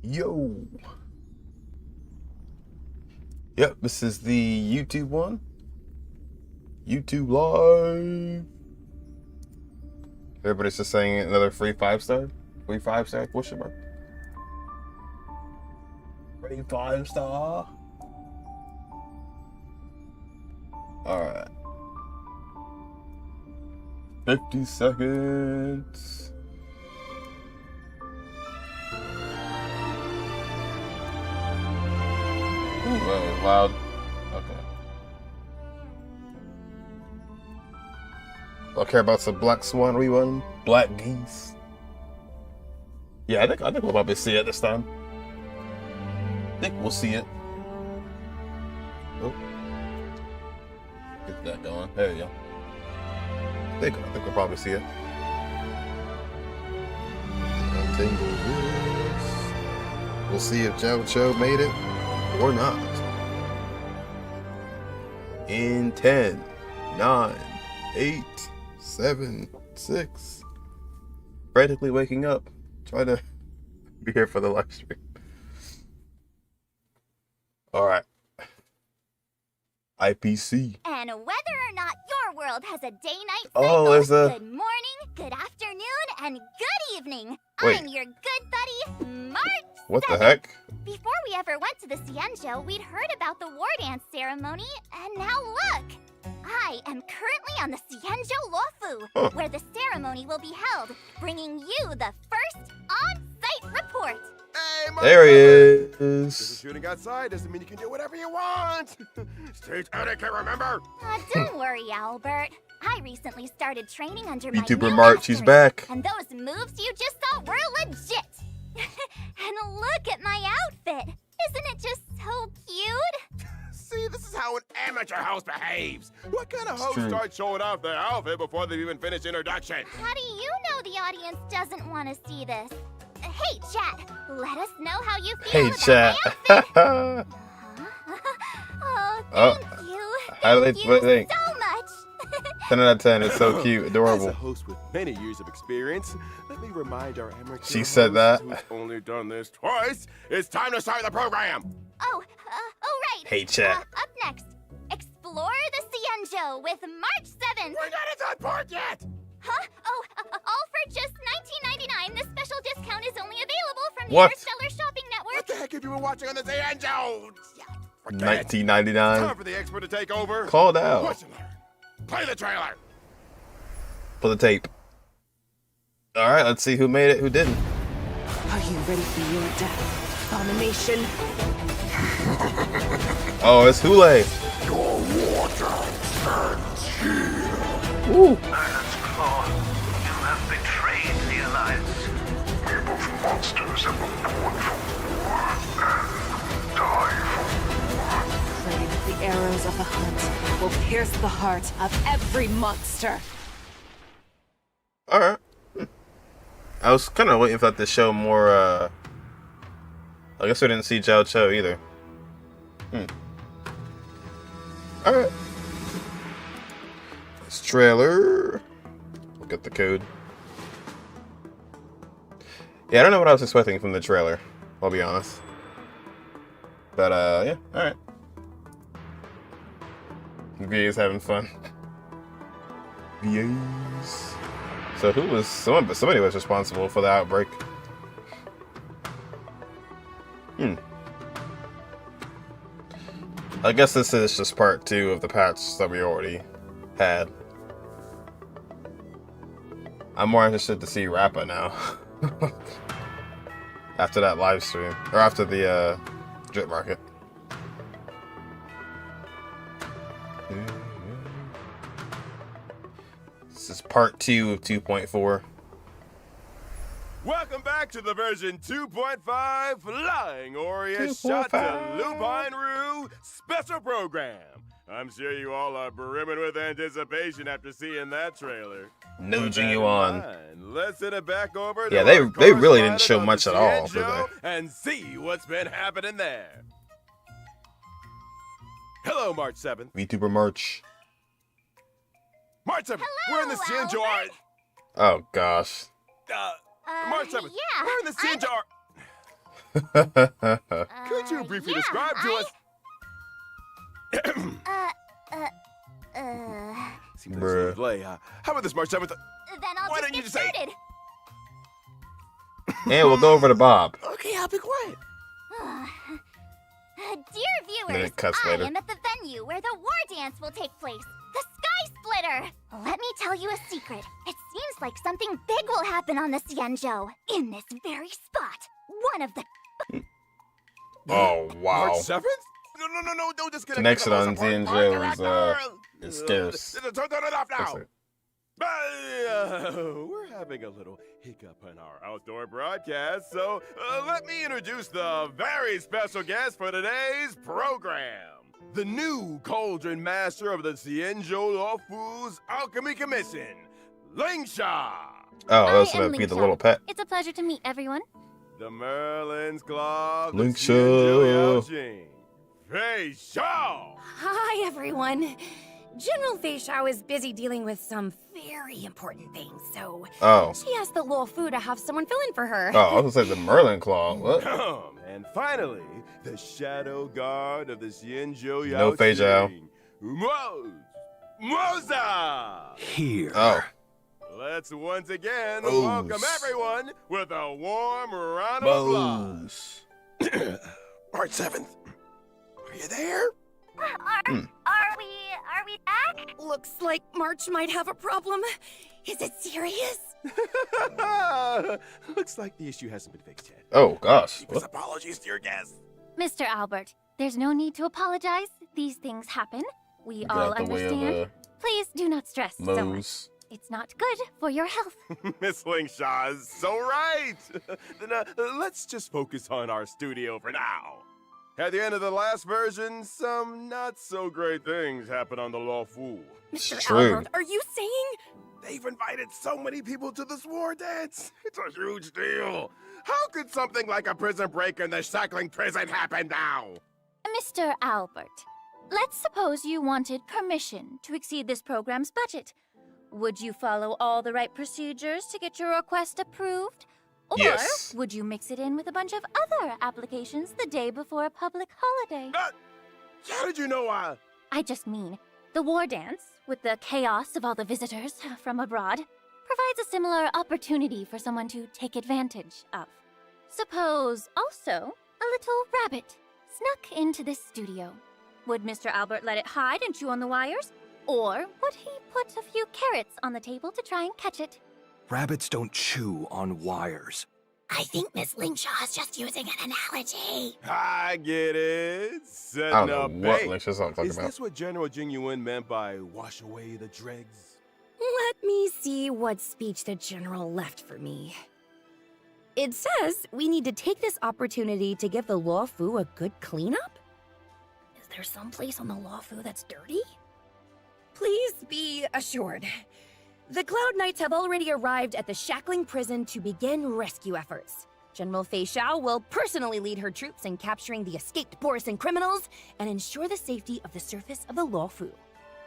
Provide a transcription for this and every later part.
Yo. Yep, this is the YouTube one. YouTube Live. Everybody's just saying another free 5-star. Free 5-star question mark. Free 5-star. Alright. 50 seconds. Ooh, that was loud. Okay. I'll care about some Black Swan rerun. Black Geese. Yeah, I think we'll probably see it this time. I think we'll see it. Oh. Get that going. There you go. I think we'll probably see it. Untangle this. We'll see if Joe Cho made it or not. In 10, 9, 8, 7, 6. Practically waking up. Trying to be here for the live stream. Alright. IPC. And whether or not your world has a day-night cycle, Oh, there's a... good morning, good afternoon, and good evening. Wait. I'm your good buddy, March. What the heck? Before we ever went to the Cienjo, we'd heard about the war dance ceremony, and now look! I am currently on the Cienjo Lofu, where the ceremony will be held, bringing you the first on-site report. Hey, Mark, There he Just is. shooting outside doesn't mean you can do whatever you want. Stage etiquette, remember? Don't worry, Albert. I recently started training under my YouTuber new March, she's master, back. And those moves you just saw were legit. And look at my outfit. Isn't it just so cute? See, this is how an amateur host behaves. What kind of host true. starts showing off their outfit before they've even finished introduction? How do you know the audience doesn't want to see this? Hey, chat, let us know how you feel Hey, about chat. my outfit. Oh, thank you. How do they Thank you think? so much. 10 out of 10. It's so cute. As a Adorable. host with many years of experience, let me remind our amateur She said that. host who's only done this twice, it's time to start the program. Oh, right. Hey, chat. Up next, explore the Cienjo with March 7th. We're not at that part yet. Huh? Oh, all for just $19.99. This special discount is only available from the What? Interstellar Shopping What Network. the heck have you been watching on the Cienjo? Forget it. Time $19.99. for the expert to take over. Called out. Question alert. Play the trailer. Pull the tape. Alright, let's see who made it, who didn't. Are you ready for your death, abomination? Oh, it's Hule. Your water ends here. Ooh. Island's Claw, you have betrayed the Alliance. We're both monsters and were born for war and die for war. Pray that the arrows of the hunt will pierce the heart of every monster. Alright. I was kind of waiting for that to show more, I guess we didn't see Zhao Cho either. Alright. This trailer. Look at the code. Yeah, I don't know what I was expecting from the trailer, I'll be honest. But, yeah, alright. VA's having fun. VA's. So who was, somebody was responsible for the outbreak. I guess this is just part 2 of the patch that we already had. I'm more interested to see Rappa now. After that live stream. Or after the drip market. This is part 2 of 2.4. Welcome back to the version 2.5 Flying Aureus Shot to Lupine Rue special program. I'm sure you all are brimming with anticipation after seeing that trailer. No With that in Genuine. mind, let's send it back over to Yeah, our they really didn't correspondent show on much the at all, did Cienjo they? and see what's been happening there. Hello, March 7th. VTuber March. March 7th. We're in the Hello, Cienjo. Albert. Oh gosh. March 7th. Yeah. We're in the Cienjo. Could you briefly describe to us? Seems like Bruh. a delay. How about this, March 7th? Then I'll Why just don't you get just say- started. And we'll go over to Bob. Okay, I'll be quiet. Dear Then viewers, it cuts I later. am at the venue where the war dance will take place. The Sky Splitter! Let me tell you a secret. It seems like something big will happen on the Xianzhou. In this very spot. One of the... Oh, wow. March 7th? No, don't disconnect. Connection the on support. Xianzhou is scarce. Turn it off now. That's it. We're having a little hiccup in our outdoor broadcast, so let me introduce the very special guest for today's program. The new Cauldron Master of the Xianzhou Lawfu's Alchemy Commission, Lingsha. Oh, that's I am gonna be the Lingsha. little pet. It's a pleasure to meet everyone. The Merlin's Claw, the Lingsha. Xianzhou Yaojing, Fei Shao. Hi, everyone. General Fei Shao is busy dealing with some very important things, so Oh. she asked the Luo Fu to have someone fill in for her. Oh, I was gonna say the Merlin Claw. What? And finally, the Shadow Guard of the Xianzhou Yaojing. No Fei Zhao. Moza! Here. Oh. Let's once again Moose. welcome everyone with a warm round of applause. Bose. March 7th. Are you there? Are we back? Looks like March might have a problem. Is it serious? Looks like the issue hasn't been fixed yet. Oh, gosh. Deepest What? apologies to your guests. Mr. Albert, there's no need to apologize. These things happen. We Get all out the way of understand. Please do not stress so much. Moose. It's not good for your health. Miss Lingshaw is so right. Then let's just focus on our studio for now. At the end of the last version, some not so great things happened on the Lawfu. Mr. true. Albert, are you saying? They've invited so many people to this war dance. It's a huge deal. How could something like a prison break in the shackling prison happen now? Mr. Albert, let's suppose you wanted permission to exceed this program's budget. Would you follow all the right procedures to get your request approved? Or Yes. would you mix it in with a bunch of other applications the day before a public holiday? How did you know I just mean, the war dance, with the chaos of all the visitors from abroad, provides a similar opportunity for someone to take advantage of. Suppose, also, a little rabbit snuck into this studio. Would Mr. Albert let it hide and chew on the wires? Or would he put a few carrots on the table to try and catch it? Rabbits don't chew on wires. I think Miss Lingshaw is just using an analogy. I get it. Setting I don't know up what bait. Lingsha's talking Is about. this what General Jing Yuan meant by wash away the dregs? Let me see what speech the general left for me. It says we need to take this opportunity to give the Luo Fu a good cleanup? Is there some place on the Luo Fu that's dirty? Please be assured. The Cloud Knights have already arrived at the shackling prison to begin rescue efforts. General Fei Shao will personally lead her troops in capturing the escaped Borisan criminals and ensure the safety of the surface of the Luo Fu.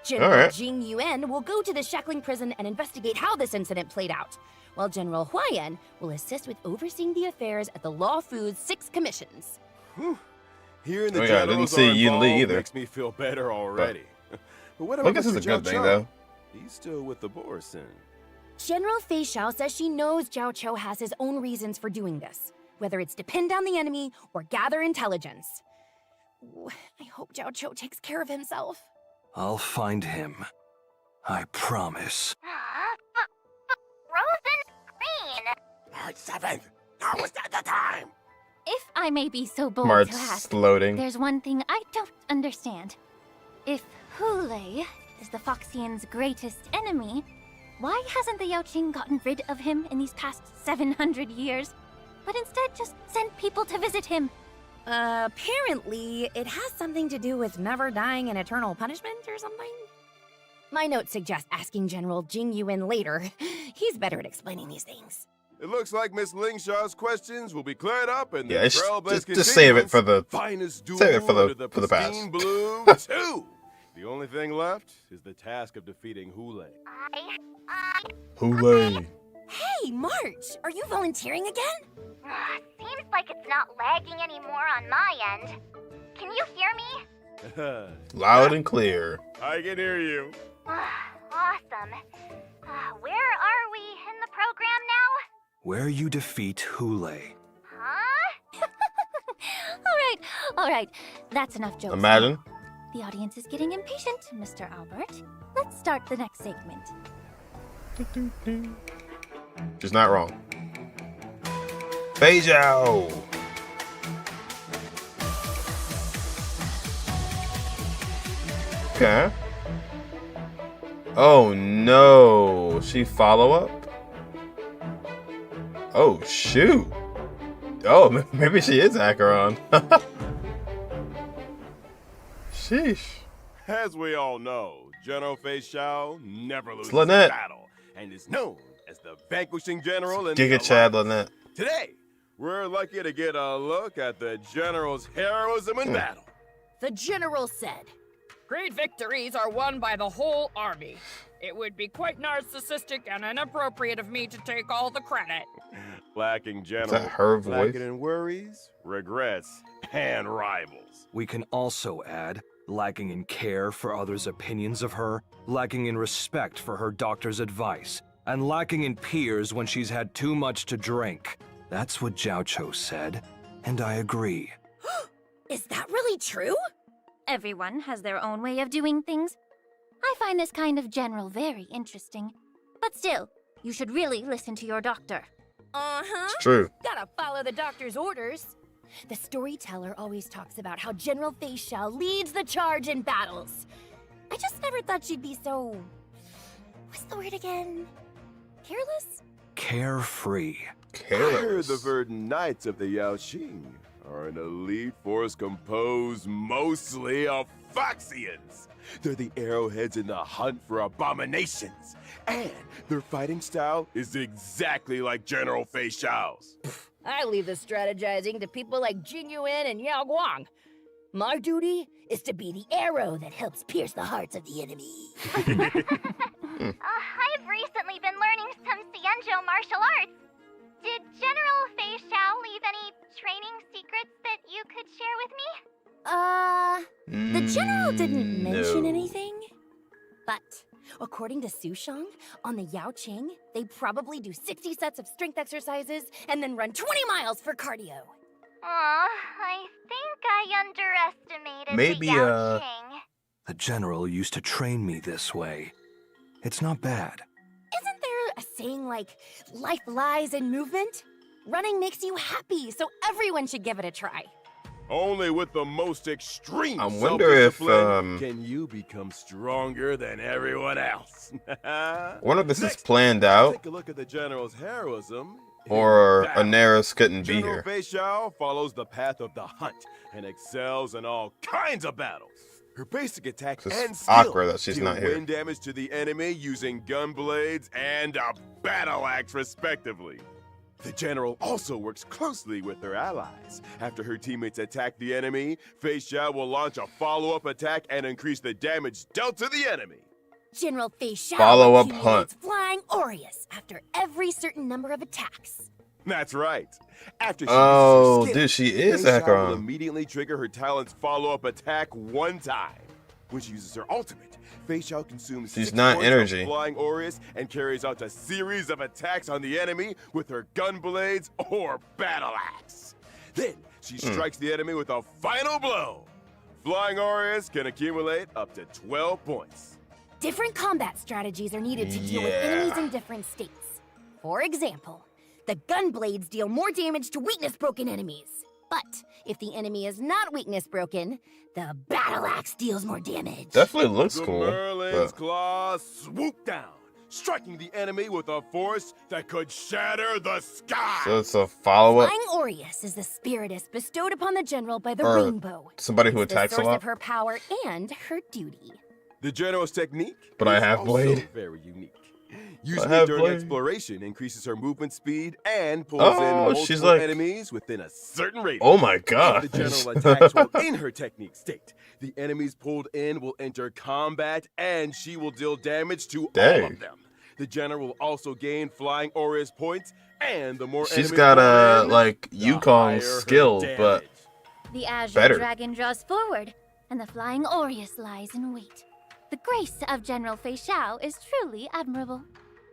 General Alright. Jing Yuan will go to the shackling prison and investigate how this incident played out, while General Huayan will assist with overseeing the affairs at the Luo Fu's 6 commissions. Hearing the Oh, yeah, I didn't generals see are Yin Li involved either. Makes me feel better already. But what Well, I about guess it's a Mr. good Zhao thing, Chou? though. He's still with the Borisan. General Fei Shao says she knows Zhao Chou has his own reasons for doing this, whether it's to pin down the enemy or gather intelligence. Ooh, I hope Zhao Chou takes care of himself. I'll find him. I promise. Rose and green. March 7th. Now is not the time. If I may be so bold March to ask, loading. there's one thing I don't understand. If Hule is the Foxian's greatest enemy, why hasn't the Yaoqing gotten rid of him in these past 700 years, but instead just sent people to visit him? Apparently, it has something to do with never dying in eternal punishment or something. My notes suggest asking General Jing Yuan later. He's better at explaining these things. It looks like Miss Lingshaw's questions will be cleared up and Yeah, the it's- Trailblaze just save it for the- finest duel save it for the- under the for the past. pristine blue 2. The only thing left is the task of defeating Hule. I Hooray. Hey, March, are you volunteering again? Seems like it's not lagging anymore on my end. Can you hear me? Loud and clear. I can hear you. Awesome. Where are we in the program now? Where you defeat Hule. Huh? All right. That's enough jokes. Imagine. The audience is getting impatient, Mr. Albert. Let's start the next segment. She's not wrong. Beijao. Okay. Oh no. She follow up? Oh shoot. Oh, maybe she is Acheron. Sheesh. As we all know, General Fei Xiao never loses a Lynette. battle and is known as the vanquishing general in Giga the Chad Alliance. Lynette. Today, we're lucky to get a look at the general's heroism in battle. The general said. Great victories are won by the whole army. It would be quite narcissistic and inappropriate of me to take all the credit. Lacking general, that her voice? lacking in worries, regrets, and rivals. We can also add, lacking in care for others' opinions of her, lacking in respect for her doctor's advice, and lacking in peers when she's had too much to drink. That's what Zhao Cho said, and I agree. Is that really true? Everyone has their own way of doing things. I find this kind of general very interesting. But still, you should really listen to your doctor. Uh-huh. It's true. Gotta follow the doctor's orders. The storyteller always talks about how General Fei Xiao leads the charge in battles. I just never thought she'd be so... What's the word again? Careless? Carefree. I heard Careless. the Verdant Knights of the Yaoxing are an elite force composed mostly of Foxians. They're the arrowheads in the hunt for abominations. And their fighting style is exactly like General Fei Xiao's. I leave the strategizing to people like Jing Yuan and Yao Guang. My duty is to be the arrow that helps pierce the hearts of the enemy. I've recently been learning some Xianzhou martial arts. Did General Fei Xiao leave any training secrets that you could share with me? The general didn't mention No. anything. But according to Su Shang, on the Yao Qing, they probably do 60 sets of strength exercises and then run 20 miles for cardio. I think I underestimated Maybe, the Yao Qing. The general used to train me this way. It's not bad. Isn't there a saying like, life lies in movement? Running makes you happy, so everyone should give it a try. Only with the most extreme I wonder if, self-discipline can you become stronger than everyone else. I wonder if this is Next, planned out take a look at the general's heroism. in or battle. Aneris couldn't be General here. Fei Xiao follows the path of the hunt and excels in all kinds of battles. Her basic attack It's and skill awkward that she's deal not here. wind damage to the enemy using gun blades and a battle axe, respectively. The general also works closely with her allies. After her teammates attack the enemy, Fei Xiao will launch a follow-up attack and increase the damage dealt to the enemy. General Fei Xiao Follow-up accumulates hunt. flying Aureus after every certain number of attacks. That's right. After she Oh, uses her skill, dude, she is Fei Xiao will Acheron. immediately trigger her talent's follow-up attack one time. When she uses her ultimate, Fei Xiao consumes She's 6 not points energy. of flying Aureus and carries out a series of attacks on the enemy with her gun blades or battle axe. Then she strikes the enemy with a final blow. Flying Aureus can accumulate up to 12 points. Different combat strategies are needed to deal with Yeah. enemies in different states. For example, the gun blades deal more damage to weakness-broken enemies. But if the enemy is not weakness-broken, the battle axe deals more damage. Definitely looks The cool. Merlin's But claws swoop down, striking the enemy with a force that could shatter the sky. so it's a follow-up. Flying Aureus is the spiritus bestowed upon the general by the Or rainbow. somebody who It's attacks the a source lot. of her power and her duty. The general's technique But I is have also blade. very unique. Using have it during blade. exploration increases her movement speed and pulls Oh, in multiple she's like- enemies within a certain radius. Oh my If god. the general attacks while in her technique state, the enemies pulled in will enter combat and she will deal damage to all Dang. of them. the general will also gain flying Aureus points, and the more She's enemies got will win, like the Yukong's higher her skill, but damage. The Azure better. Dragon draws forward, and the flying Aureus lies in wait. The grace of General Fei Xiao is truly admirable.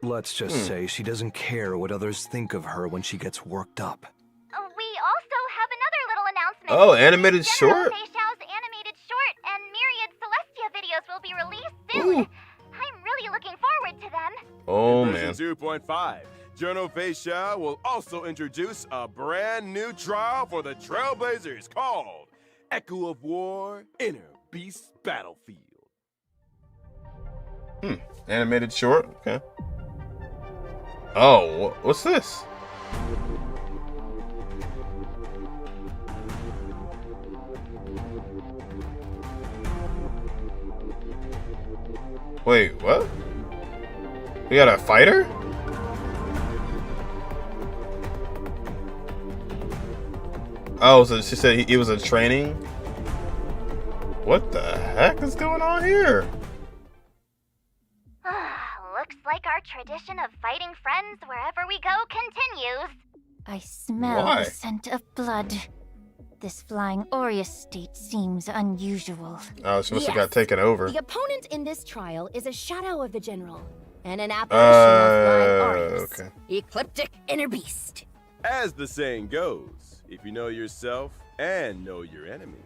Let's just say she doesn't care what others think of her when she gets worked up. We also have another little announcement. Oh, animated General short? Fei Xiao's animated short and myriad Celestia videos will be released soon. Ooh. I'm really looking forward to them. Oh, In man. version 2.5, General Fei Xiao will also introduce a brand new trial for the Trailblazers called Echo of War Inner Beast Battlefield. Animated short? Okay. Oh, what's this? Wait, what? We got a fighter? Oh, so she said he was a training? What the heck is going on here? Looks like our tradition of fighting friends wherever we go continues. I smell Why? the scent of blood. This flying Aureus state seems unusual. Oh, she must have Yes. got taken over. The opponent in this trial is a shadow of the general, and an apparition of flying Aureus. Okay. Ecliptic inner beast. As the saying goes, if you know yourself and know your enemy,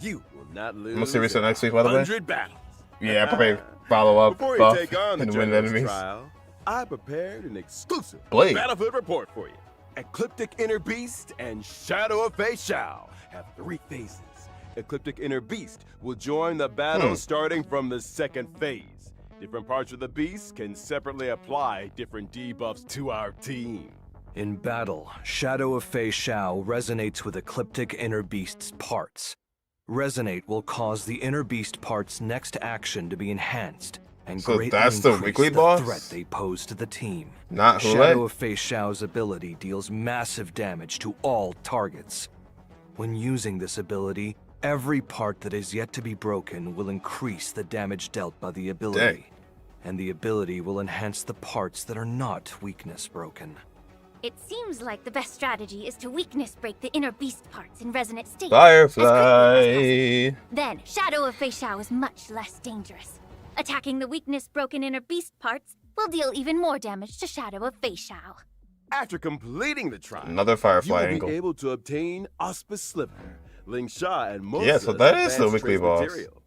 you will not lose. I'm gonna see Risa next week, by the way. 100 battles. Yeah, probably follow up, Before you buff, take on the and win general's enemies. trial, I prepared an exclusive Blade. Battlefield report for you. Ecliptic Inner Beast and Shadow of Fei Xiao have 3 phases. Ecliptic Inner Beast will join the battle starting from the 2nd phase. Different parts of the beast can separately apply different debuffs to our team. In battle, Shadow of Fei Xiao resonates with Ecliptic Inner Beast's parts. Resonate will cause the Inner Beast part's next action to be enhanced, and So greatly that's the increase weekly the boss? threat they pose to the team. Not Shadow Hule? of Fei Xiao's ability deals massive damage to all targets. When using this ability, every part that is yet to be broken will increase the damage dealt by the ability. Dang. And the ability will enhance the parts that are not weakness broken. It seems like the best strategy is to weakness break the inner beast parts in resonant states. as quickly as Firefly. possible. Then, Shadow of Fei Xiao is much less dangerous. Attacking the weakness-broken inner beast parts will deal even more damage to Shadow of Fei Xiao. After completing the trial, Another you Firefly will angle. be able to obtain Auspice Sliver, Ling Sha, and most Yeah, so that is the advanced weekly trace boss. materials.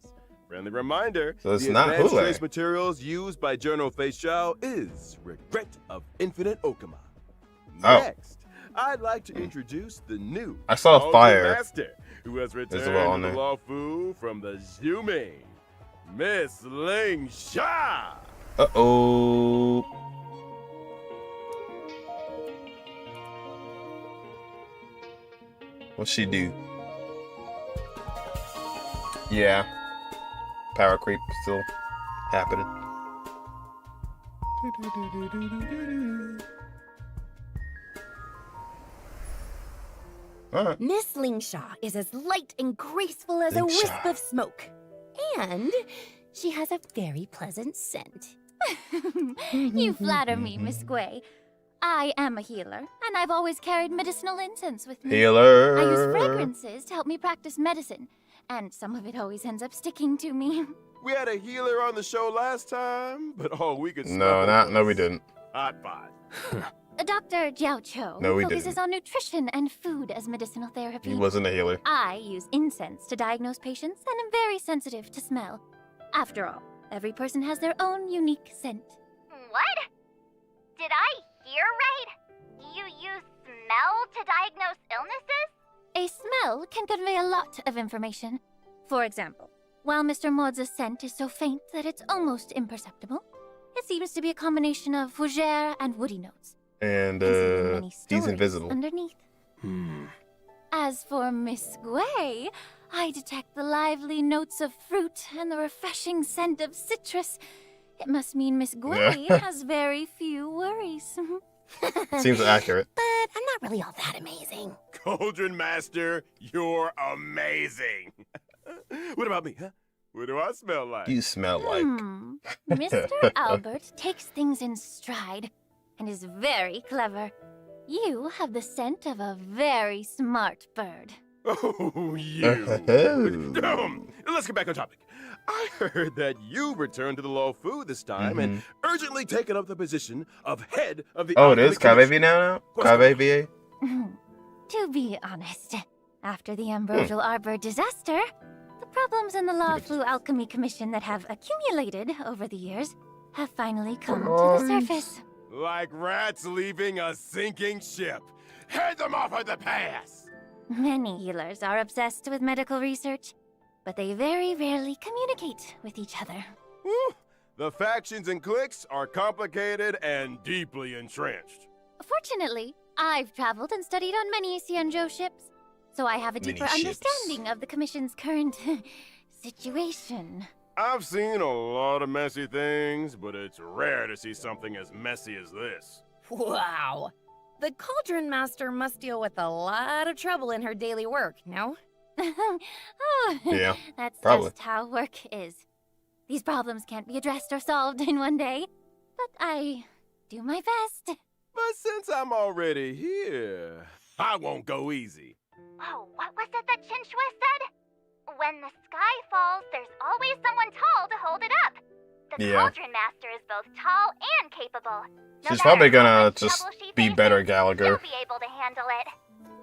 Friendly reminder, So it's the not advanced Hule. trace materials used by General Fei Xiao is Regret of Infinite Okama. Oh. Next, I'd like to introduce the new I saw Cauldron fire Master, who has returned well on to the there. Law Fu from the Zhume, Miss Ling Sha. Uh-oh. What's she do? Yeah. Power creep still happening. Alright. Miss Lingsha is as light and graceful as a Lingsha. wisp of smoke. And she has a very pleasant scent. You flatter me, Miss Gui. I am a healer, and I've always carried medicinal incense with me. Healer. I use fragrances to help me practice medicine, and some of it always ends up sticking to me. We had a healer on the show last time, but all we could No, we didn't. Hot pot. Dr. Jiao Cho No, we focuses didn't. on nutrition and food as medicinal therapy. He wasn't a healer. I use incense to diagnose patients and am very sensitive to smell. After all, every person has their own unique scent. What? Did I hear right? You use smell to diagnose illnesses? A smell can convey a lot of information. For example, while Mr. Maud's scent is so faint that it's almost imperceptible, it seems to be a combination of fougere and woody notes. And concealing many he's stories invisible. underneath. As for Miss Gui, I detect the lively notes of fruit and the refreshing scent of citrus. It must mean Miss Gui has very few worries. Seems accurate. But I'm not really all that amazing. Cauldron Master, you're amazing. What about me, huh? What do I smell like? You smell like. Mr. Albert takes things in stride and is very clever. You have the scent of a very smart bird. Oh, you. Let's get back on topic. I heard that you returned to the Law Fu this time and urgently taken up the position of head of the... Oh, it is Crybaby now? Crybaby? To be honest, after the Ambrosial Arbor disaster, the problems in the Law Fu Alchemy Commission that have accumulated over the years have finally come to the surface. Like rats leaving a sinking ship. Head them off at the pass! Many healers are obsessed with medical research, but they very rarely communicate with each other. Whew. The factions and cliques are complicated and deeply entrenched. Fortunately, I've traveled and studied on many Xianzhou ships, so I have a deeper understanding of the Commission's current situation. I've seen a lot of messy things, but it's rare to see something as messy as this. Wow. The Cauldron Master must deal with a lot of trouble in her daily work, no? Yeah, that's probably. just how work is. These problems can't be addressed or solved in one day, but I do my best. But since I'm already here, I won't go easy. Oh, what was it that Chinchua said? When the sky falls, there's always someone tall to hold it up. The Cauldron Master is both tall and capable. No She's matter probably how gonna much just trouble she be faces, better Gallagher. she'll be able to handle it.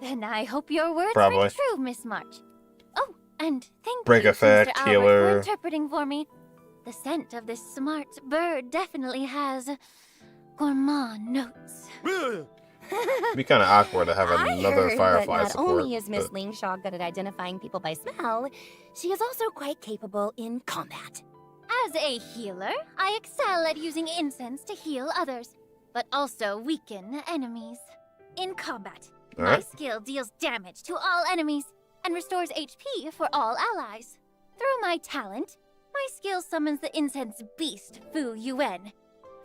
Then I hope your words Probably. ring true, Miss March. Oh, and thank Break you, effect, Mr. Albert, healer. for interpreting for me. The scent of this smart bird definitely has gourmand notes. It'd be kind of awkward to have another I heard Firefly that not support. only is Miss but- Lingshaw good at identifying people by smell, she is also quite capable in combat. As a healer, I excel at using incense to heal others, but also weaken enemies. In combat, my Alright. skill deals damage to all enemies and restores HP for all allies. Through my talent, my skill summons the incense beast, Fu Yuan.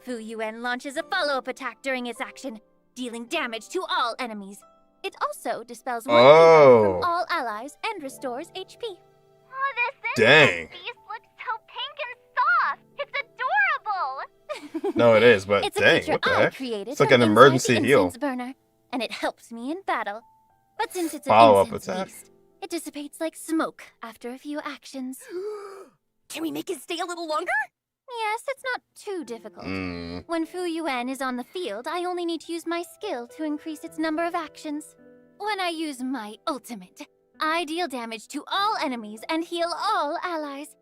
Fu Yuan launches a follow-up attack during its action, dealing damage to all enemies. It also dispels one debuff from all allies and restores HP. Oh, this Dang. incense beast looks so pink and soft. It's adorable. No, it is, but It's a dang, creature what the I heck? created It's like from an inside emergency the heal. incense burner, and it helps me in battle. But since it's Follow-up an incense attack? beast, it dissipates like smoke after a few actions. Can we make it stay a little longer? Yes, it's not too difficult. Mm. When Fu Yuan is on the field, I only need to use my skill to increase its number of actions. When I use my ultimate, I deal damage to all enemies and heal all allies.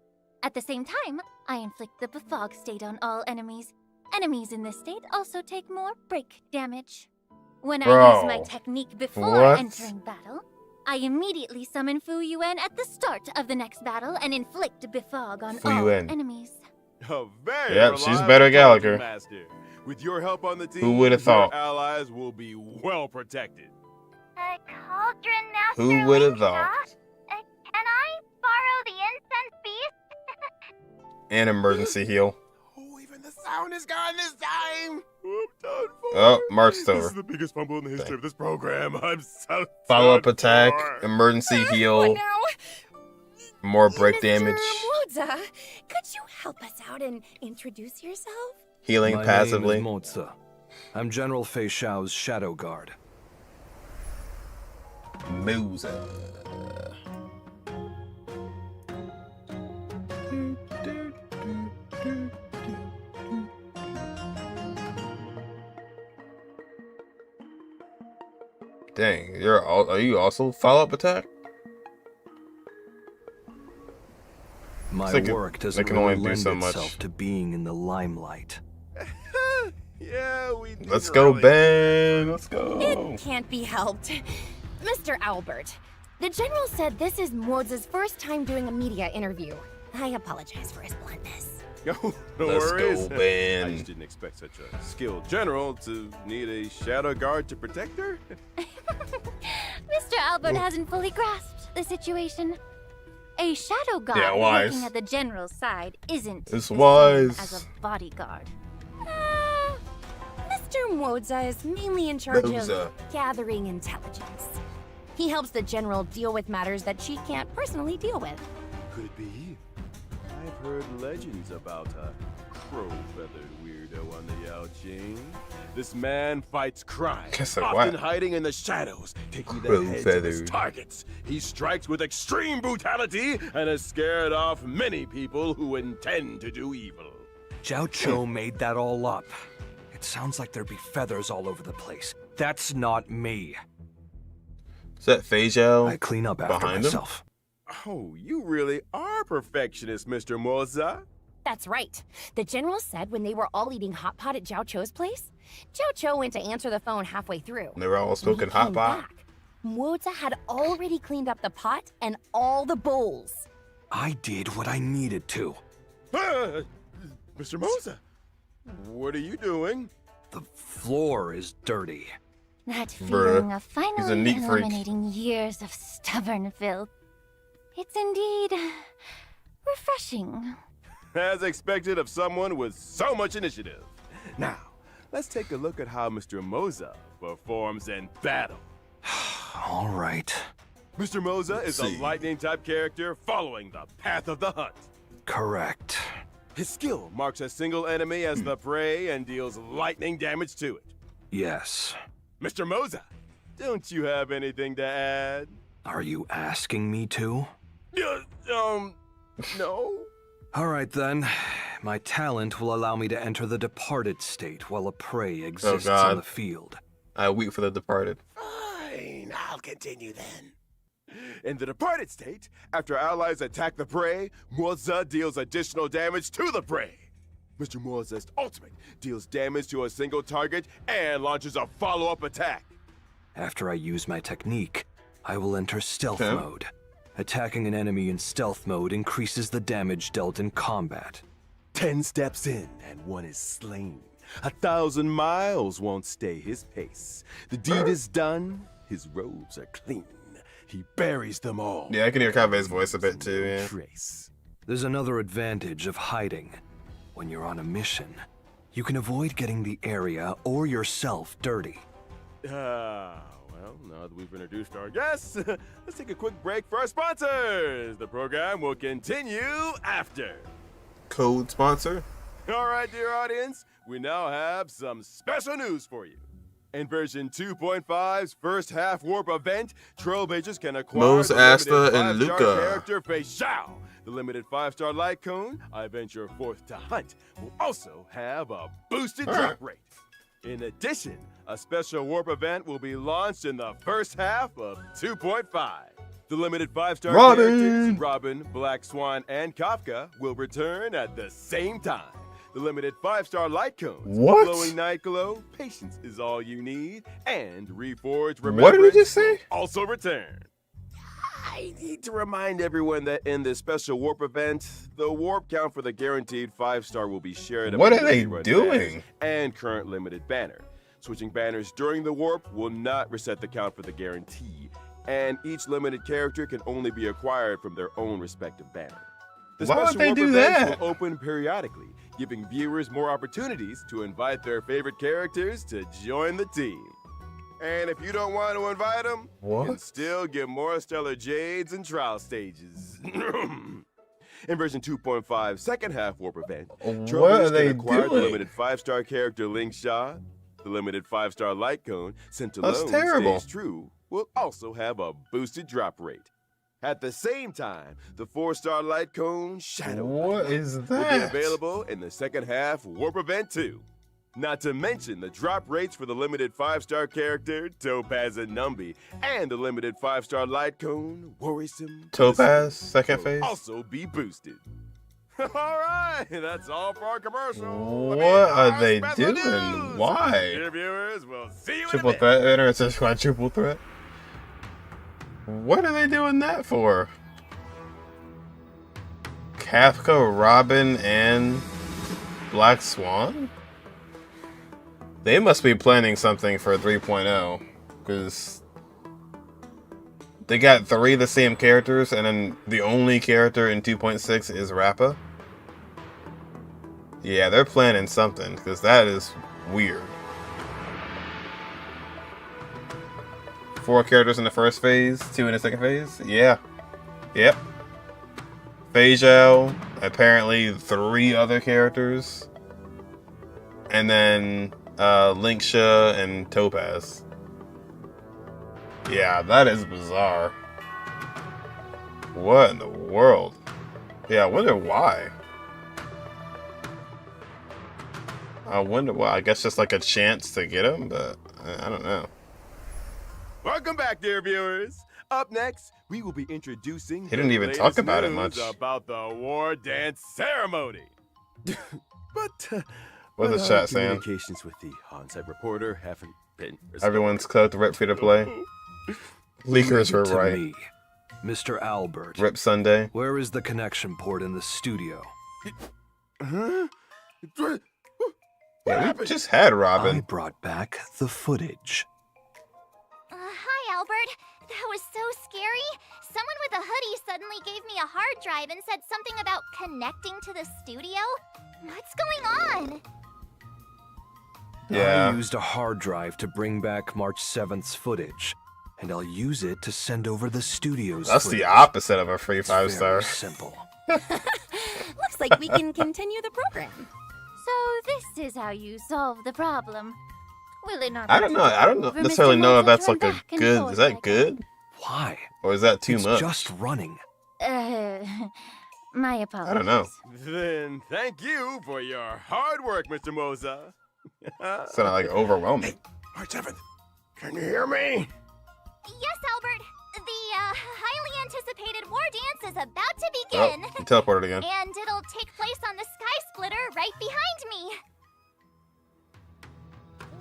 At the same time, I inflict the befog state on all enemies. Enemies in this state also take more break damage. When I use my technique before entering battle, I immediately summon Fu Yuan at the start of the next battle and inflict befog on Fu all Yuan. enemies. A very Yep, she's reliable better Gallagher. Master. With your help on the team, Who would've thought? your allies will be well protected. Cauldron Master Who would have Lingshaw? thought? Can I borrow the incense beast? And emergency heal. Oh, even the sound is gone this time. I'm done for. Oh, Mark's This over. is the biggest fumble in the history of this program. I'm so Follow-up done attack, for. emergency What heal, now? more break Mr. damage, Moza, could you help us out and introduce yourself? healing My passively. name is Moza. I'm General Fei Shao's Shadow Guard. Musa. Dang, are you also follow-up attack? My like work doesn't can really only do lend so much. itself to being in the limelight. Yeah, we Let's didn't go, really- Ben. Let's go. It can't be helped. Mr. Albert, the General said this is Moza's first time doing a media interview. I apologize for his bluntness. No, no Let's worries. go, I Ben. just didn't expect such a skilled general to need a shadow guard to protect her. Mr. Albert hasn't fully grasped the situation. A shadow guard Yeah, wise. working at the general's side isn't It's the wise. same as a bodyguard. Mr. Moza is mainly in charge Moza. of gathering intelligence. He helps the General deal with matters that she can't personally deal with. Could it be I've heard legends about a crow-feathered weirdo on the Yao Ching. This man fights crime, Guess like often what? hiding in the shadows, taking the heads of his Crow-feathered. targets. He strikes with extreme brutality and has scared off many people who intend to do evil. Zhao Cho made that all up. It sounds like there'd be feathers all over the place. That's not me. Is that Fei Zhao I clean up after behind him? myself. Oh, you really are a perfectionist, Mr. Moza. That's right. The general said when they were all eating hot pot at Zhao Cho's place, Zhao Cho went to answer the phone halfway through. They were all When he smoking hot came pot. back, Moza had already cleaned up the pot and all the bowls. I did what I needed to. Mr. Moza, what are you doing? The floor is dirty. That Bruh. feeling of He's a finally neat freak. eliminating years of stubborn filth. It's indeed refreshing. As expected of someone with so much initiative. Now, let's take a look at how Mr. Moza performs in battle. All right. Mr. Moza is a see. lightning-type character following the path of the hunt. Correct. His skill marks a single enemy as the prey and deals lightning damage to it. Yes. Mr. Moza, don't you have anything to add? Are you asking me to? No? All right then. My talent will allow me to enter the departed state while a prey exists God. in the field. I weep for the departed. Fine, I'll continue then. In the departed state, after allies attack the prey, Moza deals additional damage to the prey. Mr. Moza's ultimate deals damage to a single target and launches a follow-up attack. After I use my technique, I will enter stealth Okay. mode. Attacking an enemy in stealth mode increases the damage dealt in combat. 10 steps in and one is slain. 1,000 miles won't stay his pace. The deed is done, his robes are clean. He buries them all. Yeah, I can hear Kabe's voice a bit too, yeah. Trace. There's another advantage of hiding. When you're on a mission, you can avoid getting the area or yourself dirty. Well, now that we've introduced our guests, let's take a quick break for our sponsors. The program will continue after. Code sponsor? All right, dear audience, we now have some special news for you. In version 2.5's first half warp event, Trailblazers can acquire Mose, the Asta, limited and 5-star Luca. character Fei Zhao. The limited 5-star light cone, I venture forth to hunt, will also have a boosted drop rate. In addition, a special warp event will be launched in the first half of 2.5. The limited 5-star Robin! characters, Robin, Black Swan, and Kafka, will return at the same time. The limited 5-star light cones, What? glowing night glow, patience is all you need, and reforged What did he remembrance just say? will also return. I need to remind everyone that in this special warp event, the warp count for the guaranteed 5-star will be shared. What among are they Hero doing? banners and current limited banner. Switching banners during the warp will not reset the count for the guarantee, and each limited character can only be acquired from their own respective banner. The Why would special they warp do events that? will open periodically, giving viewers more opportunities to invite their favorite characters to join the team. And if you don't want to invite them, you can What? still get more Stellar Jades and trial stages. In version 2.5 second half warp event, What Trailblazers are they can acquire the doing? limited 5-star character Ling Sha. The limited 5-star light cone sent That's alone terrible. stays true will also have a boosted drop rate. At the same time, the 4-star light cone Shadow What is will be that? available in the second half warp event too. Not to mention the drop rates for the limited 5-star character Topaz and Numby and the limited 5-star light cone Worrisome Topaz, second will phase? also be boosted. All right, that's all for our commercial. What I mean, are our they special doing? news. Why? Dear viewers, we'll see you Triple in a bit. threat? Enter a quadruple threat? What are they doing that for? Kafka, Robin, and Black Swan? They must be planning something for 3.0, because they got 3 of the same characters, and then the only character in 2.6 is Rappa. Yeah, they're planning something, because that is weird. 4 characters in the first phase, 2 in the second phase? Yeah. Yep. Beijao, apparently 3 other characters, and then Linksha and Topaz. Yeah, that is bizarre. What in the world? Yeah, I wonder why. I wonder why. I guess just like a chance to get him, but I don't know. Welcome back, dear viewers. Up next, we will be introducing. He didn't even talk about it much. About the war dance ceremony. But What's the chat saying? Communications with the on-site reporter haven't been restored. Everyone's cut rip free to play. Leakers were To right. me, Mr. Albert. Rip Sunday. Where is the connection port in the studio? Huh? Yeah, we just had I Robin. brought back the footage. Hi, Albert. That was so scary. Someone with a hoodie suddenly gave me a hard drive and said something about connecting to the studio. What's going on? Yeah. I used a hard drive to bring back March 7th's footage, and I'll use it to send over the studio's That's footage. the opposite of a free It's 5-star. very simple. Looks like we can continue the program. So this is how you solve the problem. Will it not? I don't know. I don't necessarily know if that's like a good. Is that good? Why? Or is that too It's much? just running. My apologies. I don't know. Then thank you for your hard work, Mr. Moza. Sounded like overwhelming. March 7th, can you hear me? Yes, Albert. The highly anticipated war dance is about to Oh, begin. he teleported again. And it'll take place on the Sky Splitter right behind me.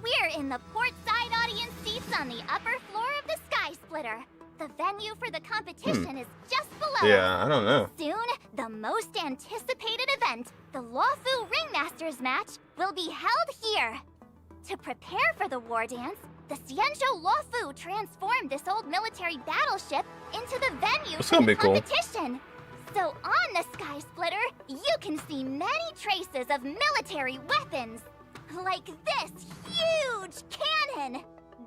We're in the port side audience seats on the upper floor of the Sky Splitter. The venue for the competition is just below. Yeah, I don't know. Soon, the most anticipated event, the Luofu Ringmasters match, will be held here. To prepare for the war dance, the Xianzhou Luofu transformed this old military battleship into the venue That's for gonna the be cool. competition. So on the Sky Splitter, you can see many traces of military weapons. Like this huge cannon!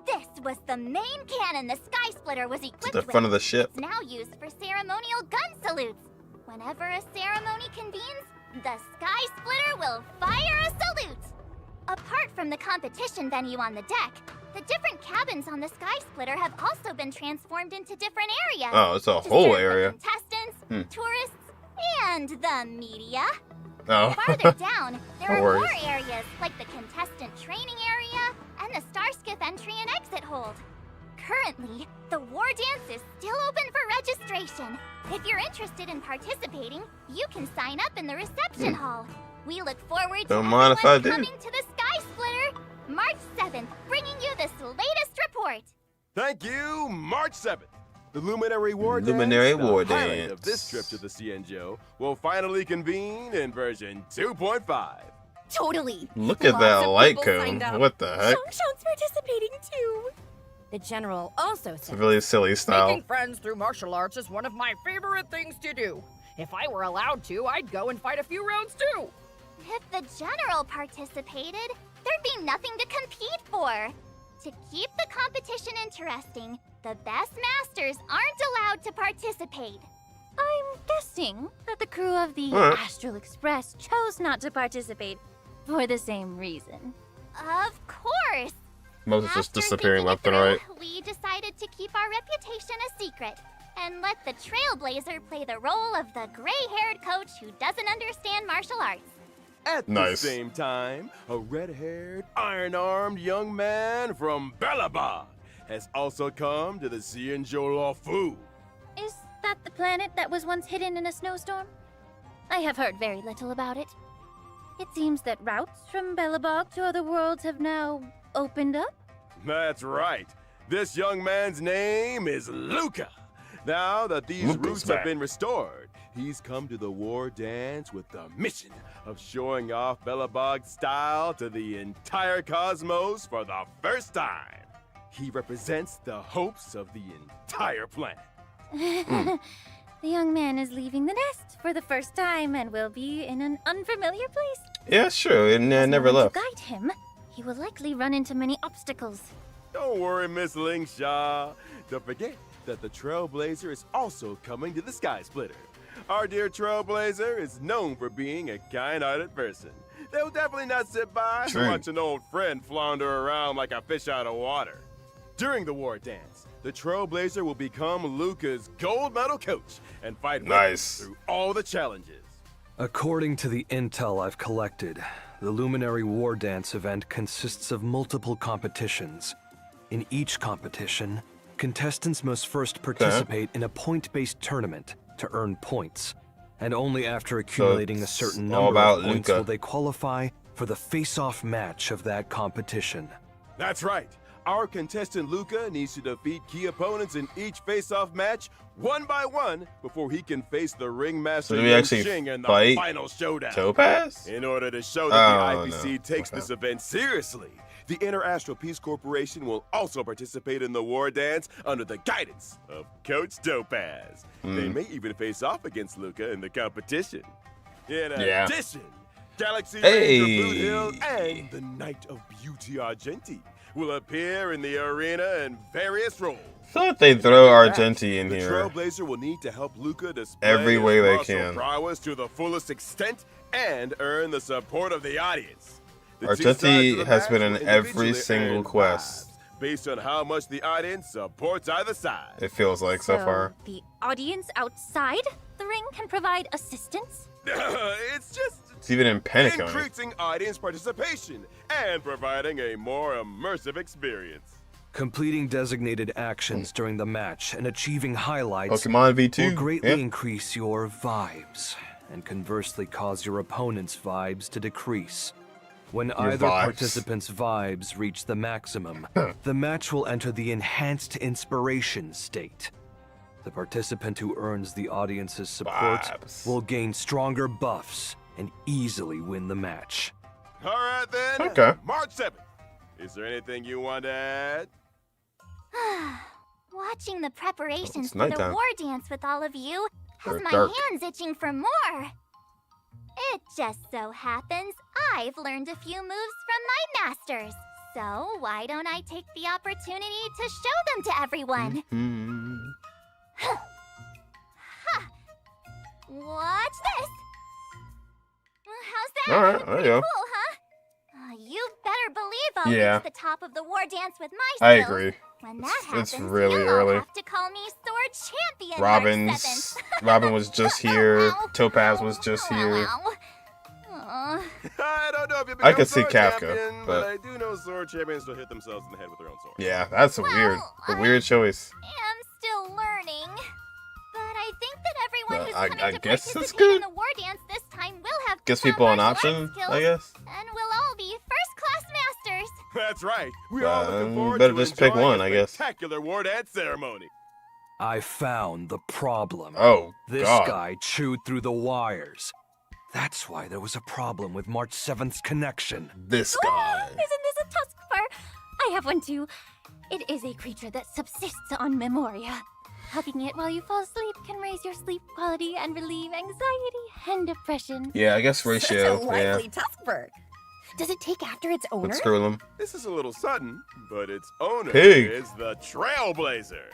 This was the main cannon the Sky Splitter was equipped To the with. front of the ship. It's now used for ceremonial gun salutes. Whenever a ceremony convenes, the Sky Splitter will fire a salute. Apart from the competition venue on the deck, the different cabins on the Sky Splitter have also been transformed into different areas. Oh, it's a to whole serve the area. contestants, tourists, and the media. Oh. Farther down, there No are worries. more areas like the contestant training area and the Starskiff entry and exit hold. Currently, the war dance is still open for registration. If you're interested in participating, you can sign up in the reception hall. We look forward to Don't mind if I everyone do. coming to the Sky Splitter, March 7th, bringing you this latest report. Thank you, March 7th. The Luminary War Luminary Dance, War the highlight Dance. of this trip to the Xianzhou, will finally convene in version 2.5. Totally. Look at Lots that of light people cone. signed up. What the heck? Shongshong's participating too. The general also It's a said really silly style. Making friends through martial arts is one of my favorite things to do. If I were allowed to, I'd go and fight a few rounds too. If the general participated, there'd be nothing to compete for. To keep the competition interesting, the best masters aren't allowed to participate. I'm guessing that the crew of the Alright. Astral Express chose not to participate for the same reason. Of course. Moses just After disappearing thinking left it and right. through, we decided to keep our reputation a secret and let the Trailblazer play the role of the gray-haired coach who doesn't understand martial arts. At Nice. the same time, a red-haired, iron-armed young man from Belobog has also come to the Xianzhou Luofu. Is that the planet that was once hidden in a snowstorm? I have heard very little about it. It seems that routes from Belobog to other worlds have now opened up. That's right. This young man's name is Luca. Now that these Luca's routes back. have been restored, he's come to the war dance with the mission of showing off Belobog's style to the entire cosmos for the first time. He represents the hopes of the entire planet. The young man is leaving the nest for the first time and will be in an unfamiliar place. Yeah, sure. It Has never no one left. to guide him. He will likely run into many obstacles. Don't worry, Miss Lingshaw. Don't forget that the Trailblazer is also coming to the Sky Splitter. Our dear Trailblazer is known for being a kind-hearted person. They'll definitely not sit by and watch an old friend flounder around like a fish out of water. During the war dance, the Trailblazer will become Luca's gold medal coach and fight with him through all the challenges. According to the intel I've collected, the Luminary War Dance event consists of multiple competitions. In each competition, contestants must first participate in a point-based tournament to earn points, and only after accumulating a certain number of points will they qualify for the face-off match of that competition. That's right. Our contestant Luca needs to defeat key opponents in each face-off match one by one before he can face the ringmaster Xing in the final showdown. Topaz? In order to show that the IPC takes this event seriously, the Inter-Astral Peace Corporation will also participate in the war dance under the guidance of Coach Topaz. They may even face off against Luca in the competition. In addition, Galaxy Ranger Boot Hill and the Knight of Beauty Argenti will appear in the arena in various roles. Thought they'd throw Argenti in the here. Trailblazer will need to help Luca display every way they martial can. prowess to the fullest extent and earn the support of the audience. Argenti has been in every single quest. Based on how much the audience supports either side. It feels like so far. The audience outside the ring can provide assistance? It's even in Panic increasing audience participation and providing a more immersive experience. Completing designated actions during the match and achieving highlights Pokemon V2 will greatly increase your vibes, and conversely cause your opponent's vibes to decrease. When either participant's vibes reach the maximum, the match will enter the enhanced inspiration state. The participant who earns the audience's support will gain stronger buffs and easily win the match. All right then. Okay. March 7th. Is there anything you want to add? Watching the preparations for the war dance with all of you has my hands itching for more. It just so happens I've learned a few moves from my masters. So why don't I take the opportunity to show them to everyone? Watch this! How's that? All right, there you go. Cool, huh? You better believe I'll reach the top of the war dance with my skills. I agree. When that happens, it's really you'll early. have to call me Sword Champion. Robin was just here. Topaz was just here. I don't know if you I could see Sword Kafka, Champion, but I do know sword champions will hit themselves in the head with their own sword. Yeah, that's a weird choice. I'm still learning, but I think that everyone who's coming I to guess that's participate good. in the war dance this time will have Gives people an martial option, arts skills, I guess. and we'll all be first-class masters. That's right. We all looking forward better to just pick enjoying one, a I guess. spectacular war dance ceremony. I found the problem. Oh, this God. guy chewed through the wires. That's why there was a problem with March 7th's connection. This guy. Isn't this a tusk fur? I have one too. It is a creature that subsists on memoria. Hugging it while you fall asleep can raise your sleep quality and relieve anxiety and depression. Yeah, I guess ratio. Such a lively tusk fur. Does it take after its owner? Let's screw them. This is a little sudden, but its owner Pig. is the Trailblazer.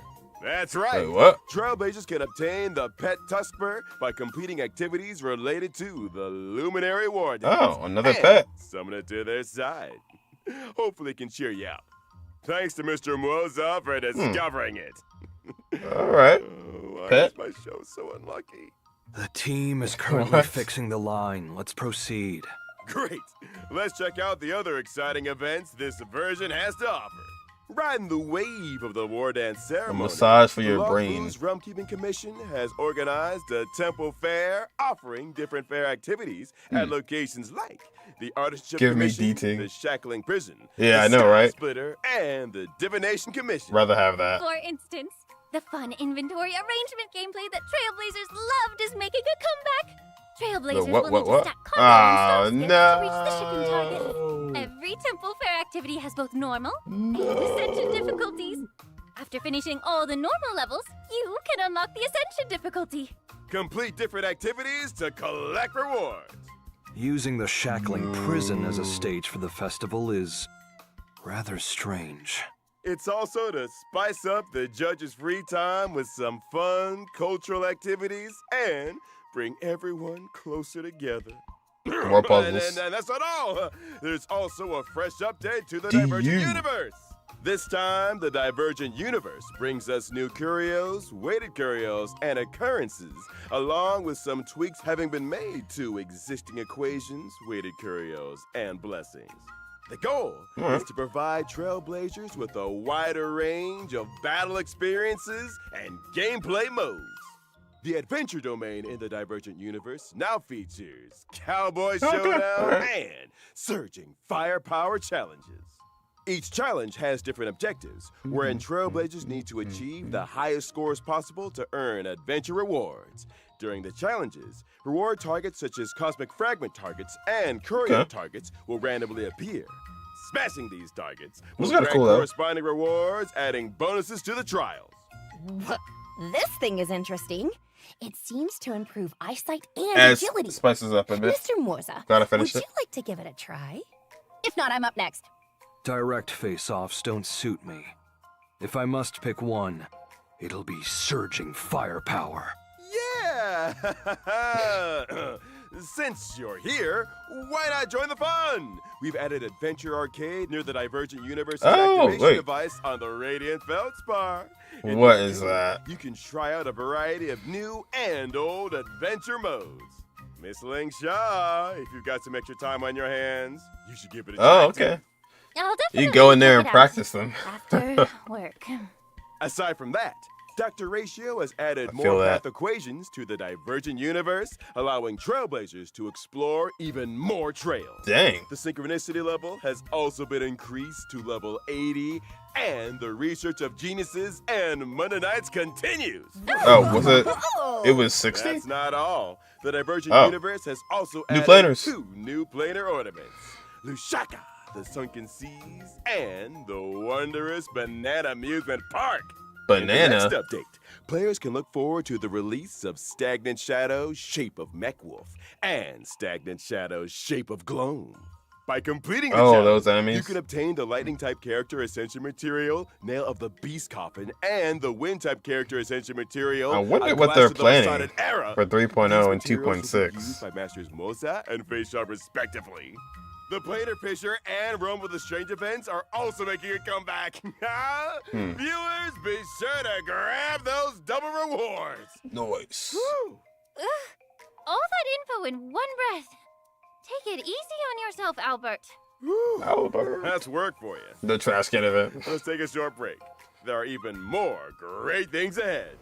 That's right. Wait, what? Trailblazers can obtain the pet Tuskper by completing activities related to the Luminary War Dance. Oh, another and pet. Summon it to their side. Hopefully it can cheer you out. Thanks to Mr. Moza for discovering it. All right. Why Pet. is my show so unlucky? The team is currently fixing the line. Let's proceed. Great. Let's check out the other exciting events this version has to offer. Riding the wave of the war dance ceremony, A massage for your the brain. Lawful's Rum Keeping Commission has organized a temple fair offering different fair activities at locations like the Artistship Give me Commission, DT. the Shackling Prison, Yeah, the I know, Sky right? Splitter, and the Divination Commission. Rather have that. For instance, the fun inventory arrangement gameplay that Trailblazers loved is making a comeback. Trailblazers will need to stack combat and slow skills to reach the shipping target. Every temple fair activity has both normal and ascension difficulties. After finishing all the normal levels, you can unlock the ascension difficulty. Complete different activities to collect rewards. Using the Shackling Prison as a stage for the festival is rather strange. It's also to spice up the judges' free time with some fun cultural activities and bring everyone closer together. More puzzles. And that's not all. There's also a fresh update to the DU. Divergent Universe. This time, the Divergent Universe brings us new curios, weighted curios, and occurrences, along with some tweaks having been made to existing equations, weighted curios, and blessings. The goal is to provide Trailblazers with a wider range of battle experiences and gameplay modes. The adventure domain in the Divergent Universe now features Cowboy Showdown and Surging Firepower Challenges. Each challenge has different objectives, wherein Trailblazers need to achieve the highest scores possible to earn adventure rewards. During the challenges, reward targets such as Cosmic Fragment targets and Curio targets will randomly appear. Smashing these targets will grant corresponding rewards, adding bonuses to the trials. This thing is interesting. It seems to improve eyesight and agility. Spices up a bit. Mr. Morza, Gotta finish would it. you like to give it a try? If not, I'm up next. Direct face-offs don't suit me. If I must pick one, it'll be Surging Firepower. Yeah! Since you're here, why not join the fun? We've added Adventure Arcade near the Divergent Universe's activation device on the Radiant Feldspar. What is that? You can try out a variety of new and old adventure modes. Miss Ling Shaw, if you've got some extra time on your hands, you should give it a try. Oh, okay. I'll definitely You go in there check and it out practice them. after work. Aside from that, Dr. Ratio has added I feel more that. math equations to the Divergent Universe, allowing Trailblazers to explore even more trails. Dang. The synchronicity level has also been increased to level 80, and the research of geniuses and Mennonites continues. Oh, was it? It was 60? That's not all. The Divergent Oh. Universe has also New added planers. 2 new planar ornaments. Lushaka, the Sunken Seas, and the wondrous Banana Amusement Park. In the Banana? next update, players can look forward to the release of Stagnant Shadow, Shape of Mechwolf, and Stagnant Shadow, Shape of Gloam. By completing the challenge, those enemies. you can obtain the Lightning-type character Ascension Material, Nail of the Beast Coffin, and the Wind-type character Ascension Material. I wonder A what Glass they're to the planning Besotted Era. for 3.0 and These materials will be 2.6. used by Masters Moza and Facial respectively. The Planar Fisher and Rome with the Strange events are also making a comeback. Viewers, be sure to grab those double rewards. Noise. Woo! All that info in one breath. Take it easy on yourself, Albert. Woo. Albert. That's work for you. The trash can event. Let's take a short break. There are even more great things ahead.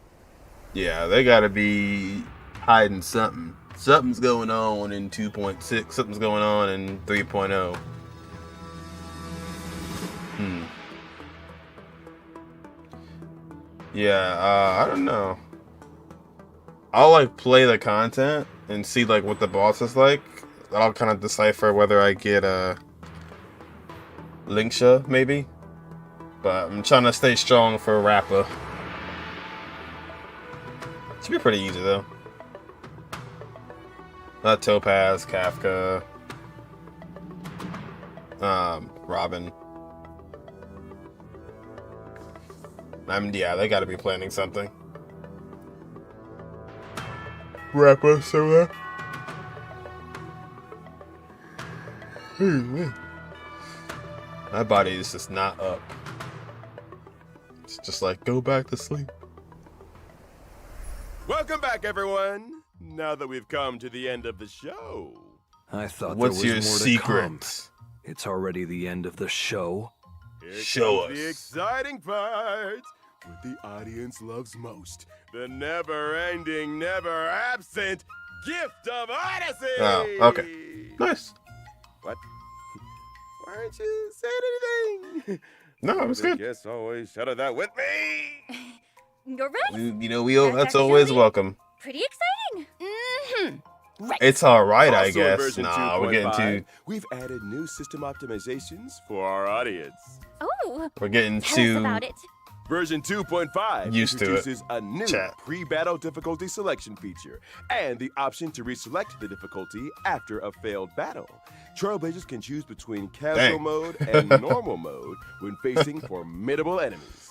Yeah, they gotta be hiding something. Something's going on in 2.6. Something's going on in 3.0. Yeah, I don't know. I'll like play the content and see like what the boss is like. I'll kind of decipher whether I get Linksha maybe. But I'm trying to stay strong for Rappa. Should be pretty easy though. Not Topaz, Kafka, Robin. Yeah, they gotta be planning something. Rapper, so my body is just not up. It's just like, go back to sleep. Welcome back, everyone. Now that we've come to the end of the show. I thought What's there your was more to come. secret? It's already the end of the show. Here Show comes the us. exciting part. What the audience loves most. The never-ending, never-absent gift of Odyssey! Oh, okay. Nice. What? Why aren't you saying anything? No, it was The good. guests always shouted that with me. You're right. You know, That's that's always actually- welcome. Pretty exciting. Mm-hmm. Right. It's alright, I Also in guess. version Nah, we're getting 2.5, too we've added new system optimizations for our audience. Oh, we're getting tell us too about it. Version 2.5 Used to it. introduces a new Chat. pre-battle difficulty selection feature and the option to reselect the difficulty after a failed battle. Trailblazers can choose between casual Dang. mode and normal mode when facing formidable enemies.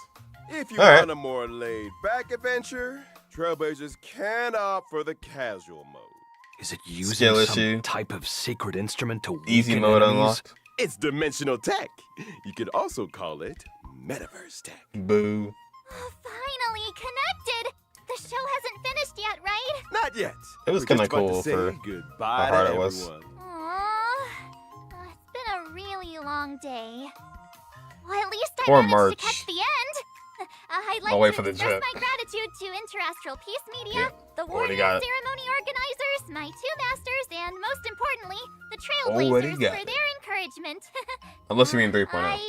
If you All right. want a more laid-back adventure, Trailblazers can opt for the casual mode. Is it using Skill some issue. type of secret instrument to Easy weaken mode enemies? unlocked. It's dimensional tech. You could also call it metaverse tech. Boo. Finally connected! The show hasn't finished yet, right? Not yet. It was We're kinda just about to cool say for goodbye how hard to it was. everyone. Aww. It's been a really long day. Well, at least I Poor managed March. to catch the end. I'd like I'll wait to for the express jet. my gratitude to Interastral Peace Media, the Already Warden got it. Ceremony organizers, my two masters, and most importantly, the Already Trailblazers got for it. their encouragement. Unless you mean 3.0.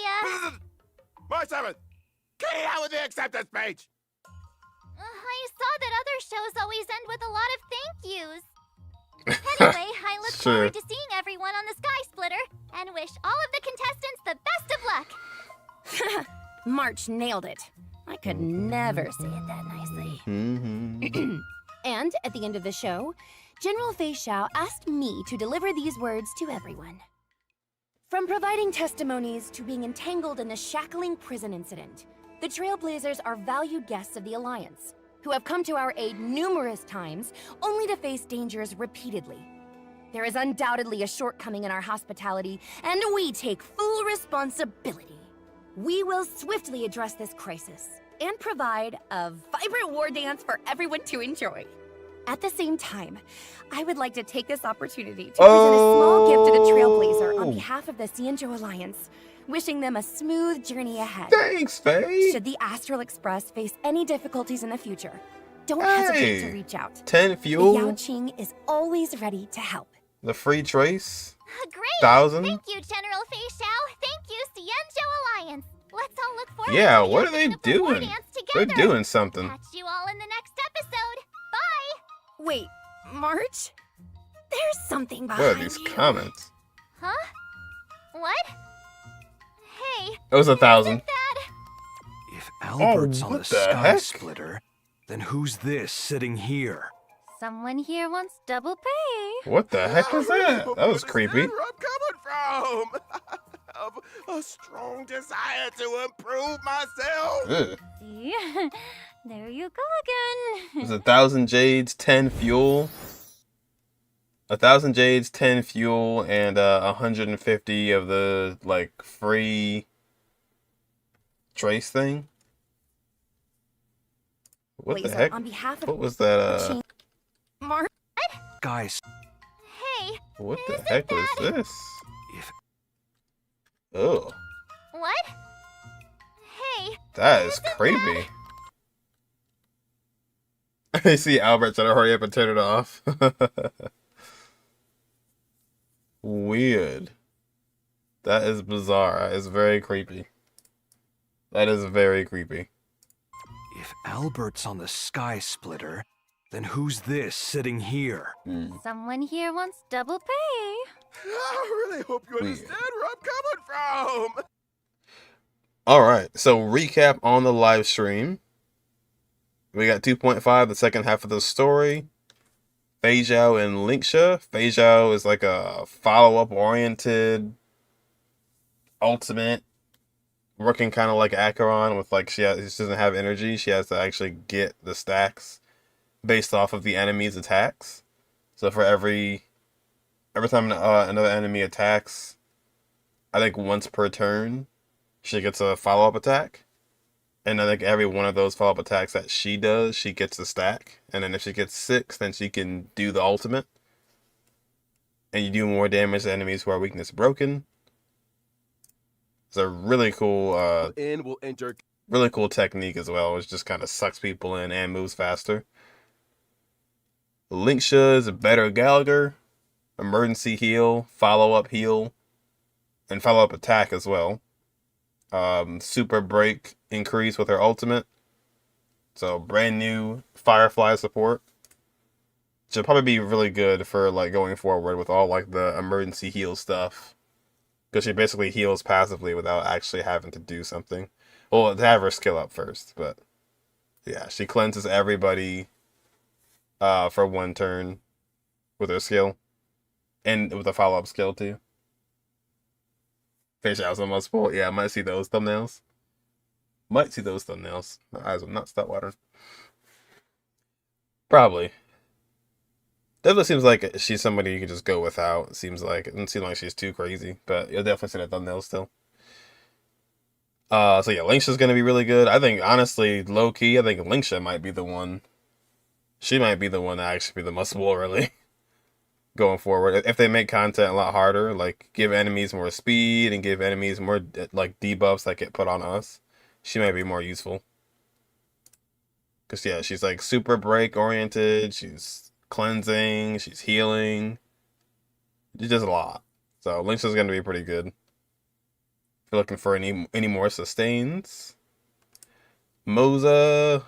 March 7th, get it out with the acceptance page. I saw that other shows always end with a lot of thank yous. Anyway, I look Sure. forward to seeing everyone on the Sky Splitter and wish all of the contestants the best of luck. March nailed it. I could never say it that nicely. Mm-hmm. And at the end of the show, General Fei Xiao asked me to deliver these words to everyone. From providing testimonies to being entangled in the shackling prison incident, the Trailblazers are valued guests of the Alliance, who have come to our aid numerous times, only to face dangers repeatedly. There is undoubtedly a shortcoming in our hospitality, and we take full responsibility. We will swiftly address this crisis and provide a vibrant war dance for everyone to enjoy. At the same time, I would like to take this opportunity to present a small gift to the Trailblazer on behalf of the Cianzhou Alliance, wishing them a smooth journey ahead. Thanks, Faye. Should the Astral Express face any difficulties in the future, don't hesitate to Hey. reach out. 10 The fuel. Yao Qing is always ready to help. The free trace. Great! 1,000. Thank you, General Fei Xiao. Thank you, Cianzhou Alliance. Let's all look forward Yeah, to the what are they beautiful war doing? dance They're together. doing something. Catch you all in the next episode. Bye! Wait, March? There's something What behind are these you. comments? Huh? What? Hey, It was 1,000. isn't that... If Albert's on what the the Sky heck? Splitter, then who's this sitting here? Someone here wants double pay. What the heck is that? That was creepy. Where I'm coming from. Of a strong desire to improve myself. Ugh. See? There you go again. It was 1,000 jades, 10 fuel. 1,000 jades, 10 fuel, and 150 of the like free trace thing. What the Blazer, heck? on behalf of What was that? Qing- March? Guys, Hey, What the isn't heck was that... this? if What? Oh, Hey, that is isn't that- creepy. I see Albert trying to hurry up and turn it off. Weird. That is bizarre. That is very creepy. That is very creepy. if Albert's on the Sky Splitter, then who's this sitting here? Someone here wants double pay. I really hope you Weird. understand where I'm coming from. All right. So recap on the live stream. We got 2.5, the second half of the story. Fei Zhao and Linksha. Fei Zhao is like a follow-up oriented ultimate, working kind of like Acheron with like she doesn't have energy. She has to actually get the stacks based off of the enemy's attacks. So for every time another enemy attacks, I think once per turn, she gets a follow-up attack. And I think every one of those follow-up attacks that she does, she gets a stack. And then if she gets 6, then she can do the ultimate. And you do more damage to enemies who are weakness broken. It's a really cool Will enter. really cool technique as well, which just kind of sucks people in and moves faster. Linksha is a better Gallagher, emergency heal, follow-up heal, and follow-up attack as well. Super break increase with her ultimate. So brand new Firefly support. Should probably be really good for like going forward with all like the emergency heal stuff. Because she basically heals passively without actually having to do something. Well, to have her skill up first, but yeah, she cleanses everybody for one turn with her skill. And with a follow-up skill too. Fish house almost full. Yeah, I might see those thumbnails. My eyes will not stop watering. Probably. Definitely seems like she's somebody you can just go without. It seems like it doesn't seem like she's too crazy, but you'll definitely see that thumbnail still. So yeah, Linksha's gonna be really good. I think honestly, low key, I think Linksha might be the one. She might be the one to actually be the must-will really going forward. If they make content a lot harder, like give enemies more speed and give enemies more like debuffs that get put on us, she might be more useful. Cause yeah, she's like super break oriented. She's cleansing. She's healing. She does a lot. So Linksha's gonna be pretty good. If you're looking for any more sustains, Moza.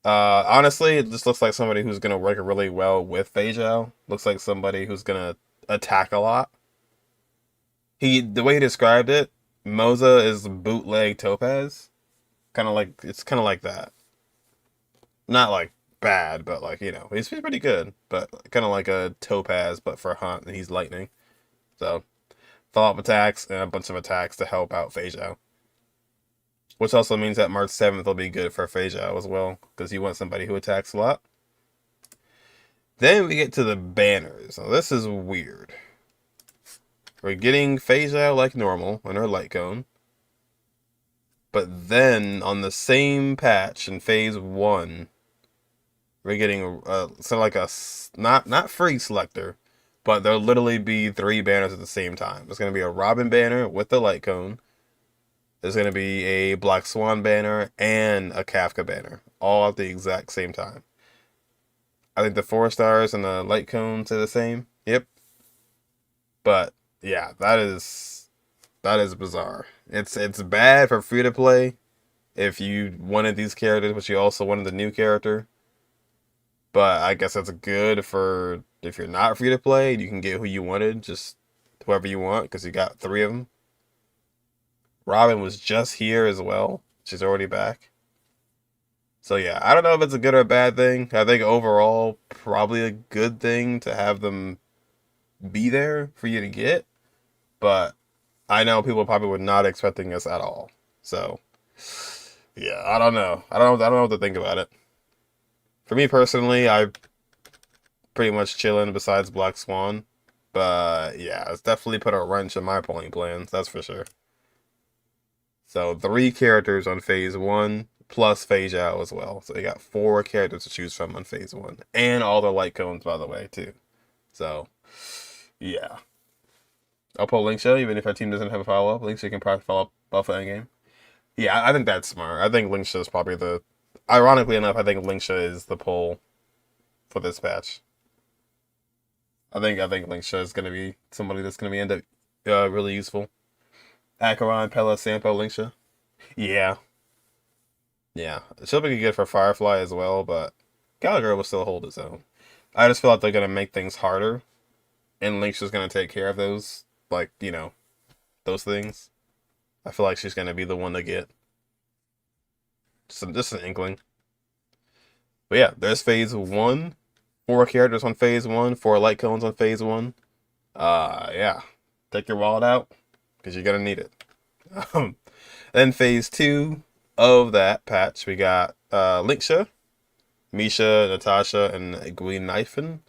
Honestly, it just looks like somebody who's gonna work really well with Feijao. Looks like somebody who's gonna attack a lot. The way he described it, Moza is bootleg Topaz. It's kind of like that. Not like bad, but like, you know, he's pretty good. But kind of like a Topaz, but for Hunt, and he's lightning. So, follow-up attacks and a bunch of attacks to help out Feijao. Which also means that March 7th will be good for Feijao as well, because you want somebody who attacks a lot. Then we get to the banners. Now this is weird. We're getting Feijao like normal on her light cone. But then on the same patch in phase 1, we're getting like a not free selector, but there'll literally be 3 banners at the same time. There's gonna be a Robin banner with the light cone. There's going to be a Black Swan banner and a Kafka banner, all at the exact same time. I think the 4 stars and the light cones are the same. Yep. But yeah, that is bizarre. It's bad for free to play if you wanted these characters, but you also wanted the new character. But I guess that's good for if you're not free to play, you can get who you wanted, just whoever you want, because you got 3 of them. Robin was just here as well. She's already back. So yeah, I don't know if it's a good or a bad thing. I think overall, probably a good thing to have them be there for you to get. But I know people probably were not expecting this at all. So yeah, I don't know. I don't know what to think about it. For me personally, I'm pretty much chilling besides Black Swan. But yeah, it's definitely put a wrench in my pulling plans, that's for sure. So 3 characters on phase 1 plus Feijao as well. So you got 4 characters to choose from on phase 1. And all the light cones, by the way, too. So, yeah. I'll pull Linksha, even if our team doesn't have a follow-up. Linksha can probably follow up buff endgame. Yeah, I think that's smart. I think Linksha is probably the... Ironically enough, I think Linksha is the pull for this patch. I think Linksha is going to be somebody that's going to end up really useful. Acheron, Pella, Sampo, Linksha. Yeah. Yeah. She'll be good for Firefly as well, but Gallagher will still hold his own. I just feel like they're going to make things harder, and Linksha's going to take care of those, like, you know, those things. I feel like she's going to be the one to get. Just an inkling. But yeah, there's phase 1. 4 characters on phase 1, 4 light cones on phase 1. Yeah. Take your wallet out, because you're going to need it. Then phase 2 of that patch, we got Linksha, Misha, Natasha, and Gwyn Knifin.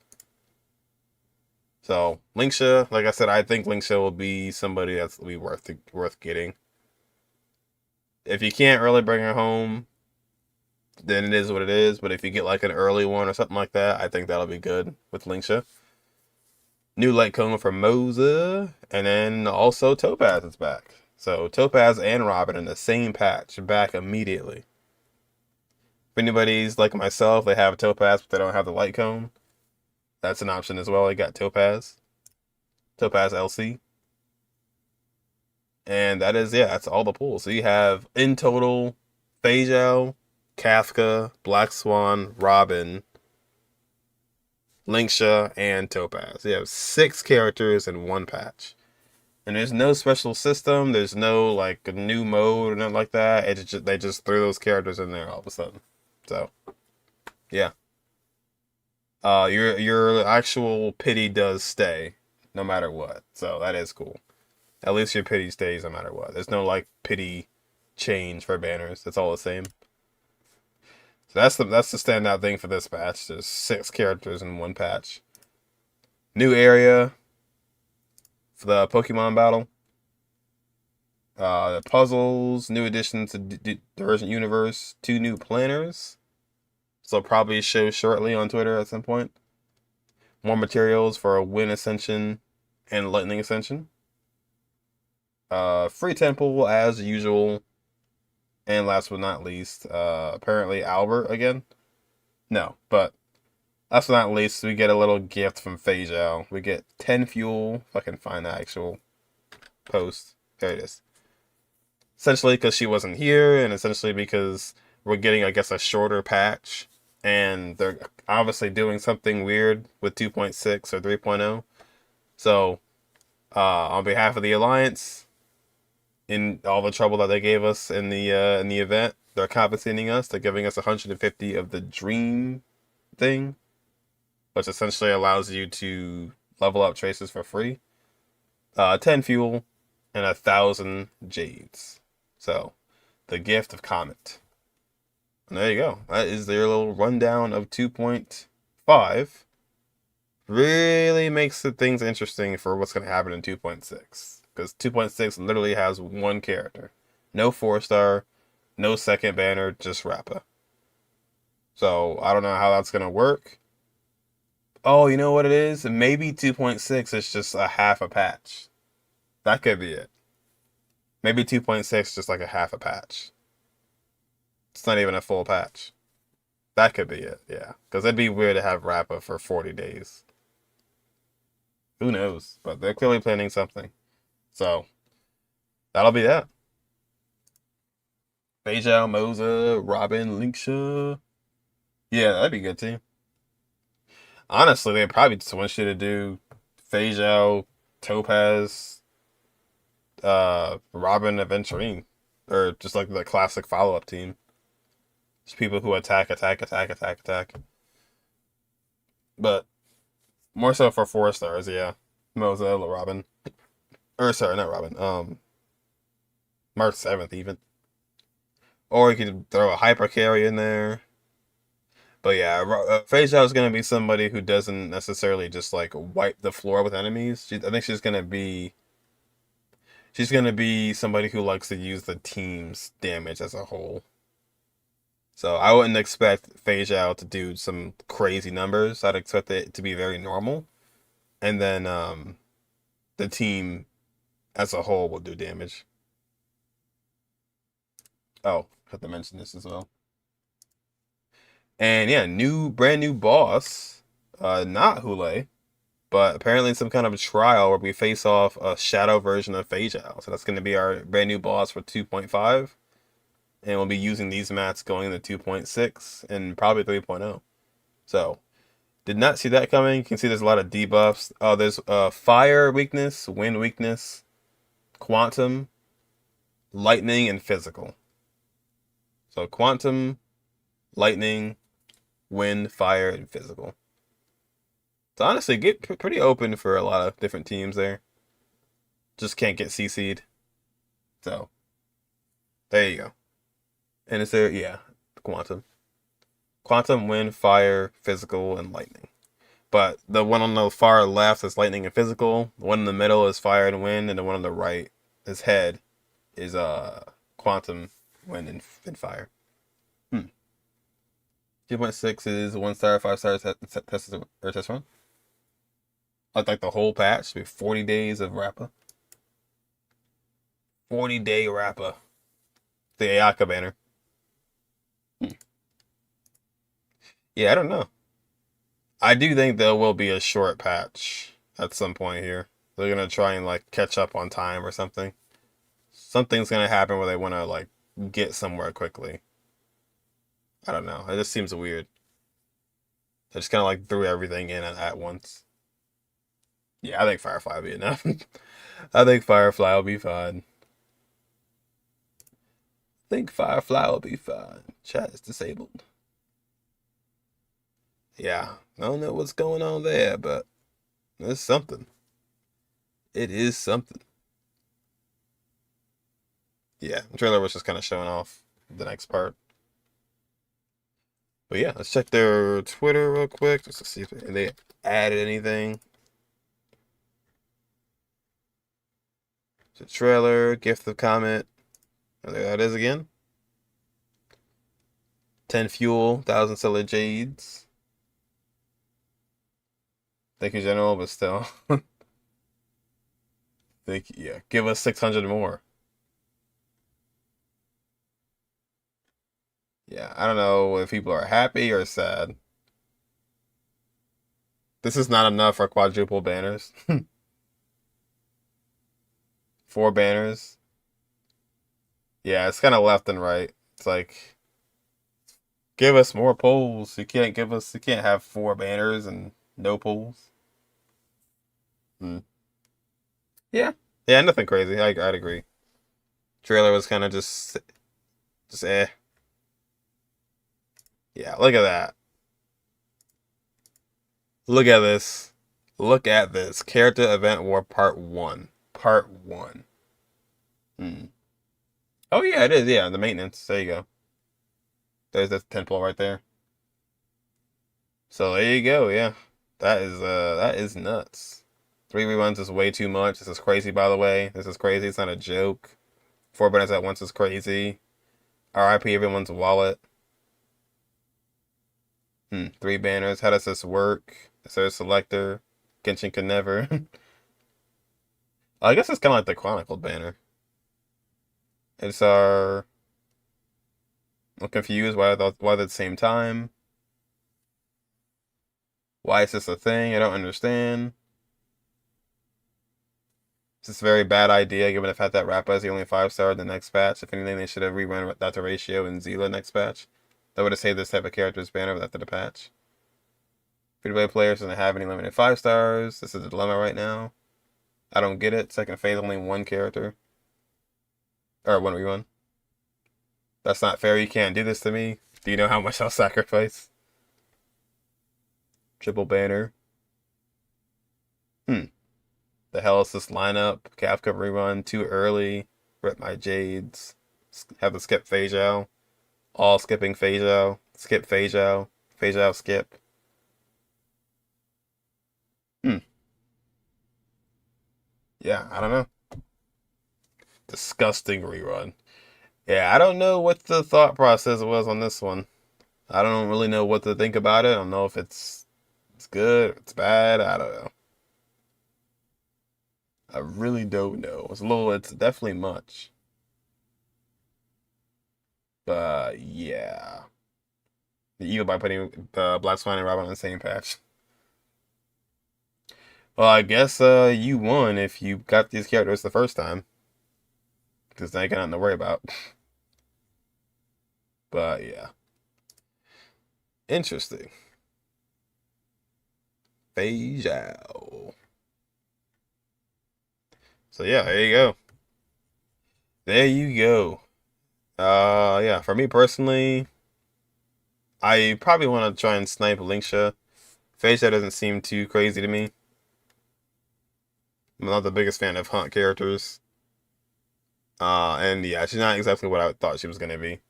So Linksha, like I said, I think Linksha will be somebody that's be worth getting. If you can't really bring her home, then it is what it is. But if you get like an early one or something like that, I think that'll be good with Linksha. New light cone for Moza, and then also Topaz is back. So Topaz and Robin in the same patch, back immediately. If anybody's like myself, they have Topaz, but they don't have the light cone, that's an option as well. You got Topaz LC. And that is, yeah, that's all the pulls. So you have, in total, Feijao, Kafka, Black Swan, Robin, Linksha, and Topaz. You have 6 characters in one patch. And there's no special system. There's no, like, a new mode or nothing like that. They just threw those characters in there all of a sudden. So, yeah. Your actual pity does stay, no matter what. So, that is cool. At least your pity stays no matter what. There's no, like, pity change for banners. It's all the same. So that's the standout thing for this patch. There's 6 characters in one patch. New area for the Pokemon battle. The puzzles, new addition to Divergent Universe, 2 new planners. So probably show shortly on Twitter at some point. More materials for a Wind Ascension and Lightning Ascension. Free temple as usual. And last but not least, apparently Albert again. No, but last but not least, we get a little gift from Fei Zhao. We get 10 fuel. If I can find the actual post. There it is. Essentially because she wasn't here, and essentially because we're getting, I guess, a shorter patch. And they're obviously doing something weird with 2.6 or 3.0. So, on behalf of the Alliance, in all the trouble that they gave us in the event, they're compensating us. They're giving us 150 of the Dream thing, which essentially allows you to level up traces for free. 10 fuel and 1,000 jades. So, the gift of Comet. And there you go. That is their little rundown of 2.5. Really makes the things interesting for what's going to happen in 2.6. Because 2.6 literally has 1 character. No 4-star, no second banner, just Rappa. So, I don't know how that's going to work. Oh, you know what it is? Maybe 2.6 is just a half a patch. That could be it. Maybe 2.6 just like a half a patch. It's not even a full patch. That could be it, yeah. Because it'd be weird to have Rappa for 40 days. Who knows? But they're clearly planning something. So, that'll be that. Fei Zhao, Moza, Robin, Linksha. Yeah, that'd be good too. Honestly, they probably just want you to do Fei Zhao, Topaz, Robin, Aventurine. Or just like the classic follow-up team. Just people who attack. But more so for 4-stars, yeah. Moza, Robin. Or sorry, not Robin. March 7th even. Or you could throw a hyper carry in there. But yeah, Fei Zhao is going to be somebody who doesn't necessarily just like wipe the floor with enemies. I think she's going to be somebody who likes to use the team's damage as a whole. So I wouldn't expect Fei Zhao to do some crazy numbers. I'd expect it to be very normal. And then the team as a whole will do damage. Oh, have to mention this as well. And yeah, brand new boss. Not Hule, but apparently some kind of a trial where we face off a shadow version of Fei Zhao. So that's going to be our brand new boss for 2.5. And we'll be using these mats going into 2.6 and probably 3.0. So, did not see that coming. You can see there's a lot of debuffs. There's fire weakness, wind weakness, quantum, lightning, and physical. So, quantum, lightning, wind, fire, and physical. So, honestly, get pretty open for a lot of different teams there. Just can't get CC'd. So, there you go. And is there, yeah, quantum. Quantum, wind, fire, physical, and lightning. But the one on the far left is lightning and physical. The one in the middle is fire and wind. And the one on the right, his head, is quantum, wind, and fire. 2.6 is 1-star, 5-star test run. Like the whole patch. Be 40 days of Rappa. 40-day Rappa. The Ayaka banner. Yeah, I don't know. I do think there will be a short patch at some point here. They're going to try and like catch up on time or something. Something's going to happen where they want to like get somewhere quickly. I don't know. It just seems weird. They just kind of like threw everything in at once. Yeah, I think Firefly will be enough. I think Firefly will be fine. Chat is disabled. Yeah, I don't know what's going on there, but it's something. It is something. Yeah, the trailer was just kind of showing off the next part. But yeah, let's check their Twitter real quick just to see if they added anything. The trailer, gift of comment. Oh, there that is again. 10 fuel, 1,000 stellar jades. Thank you, General, but still. Yeah, give us 600 more. Yeah, I don't know if people are happy or sad. This is not enough for quadruple banners. 4 banners. Yeah, it's kind of left and right. It's like, give us more polls. You can't have 4 banners and no polls. Hmm. Yeah. Yeah, nothing crazy. I'd agree. Trailer was kind of just eh. Yeah, look at that. Look at this. Look at this. Character Event War Part 1. Part 1. Hmm. Oh, yeah, it is. Yeah, the maintenance. There you go. There's the temple right there. So there you go. Yeah. That is nuts. 3 reruns is way too much. This is crazy, by the way. This is crazy. It's not a joke. 4 banners at once is crazy. RIP everyone's wallet. 3 banners. How does this work? Is there a selector? Genshin can never. I guess it's kind of like the Chronicled banner. It's our. I'm confused. Why they're at the same time? Why is this a thing? I don't understand. It's just a very bad idea, given the fact that Rappa is the only 5-star in the next patch. If anything, they should have rerun that to ratio in Zila next patch. That would have saved this type of character's banner after the patch. Free-to-play players doesn't have any limited 5 stars. This is a dilemma right now. I don't get it. Second phase, only 1 character. Or 1 rerun. That's not fair. You can't do this to me. Do you know how much I'll sacrifice? Triple banner. The hell is this lineup? Kafka rerun too early. Rip my jades. Have to skip Feijao. All skipping Feijao. Skip Feijao. Feijao skip. Yeah, I don't know. Disgusting rerun. Yeah, I don't know what the thought process was on this one. I don't really know what to think about it. I don't know if it's good, if it's bad. I don't know. I really don't know. It's definitely much. But yeah. The evil by putting the Black Swan and Robin on the same patch. Well, I guess you won if you got these characters the first time. Because now you got nothing to worry about. But yeah. Interesting. Feijao. So yeah, there you go. There you go. Yeah, for me personally, I probably want to try and snipe Linksha. Feijao doesn't seem too crazy to me. I'm not the biggest fan of hunt characters. And yeah, she's not exactly what I thought she was gonna be.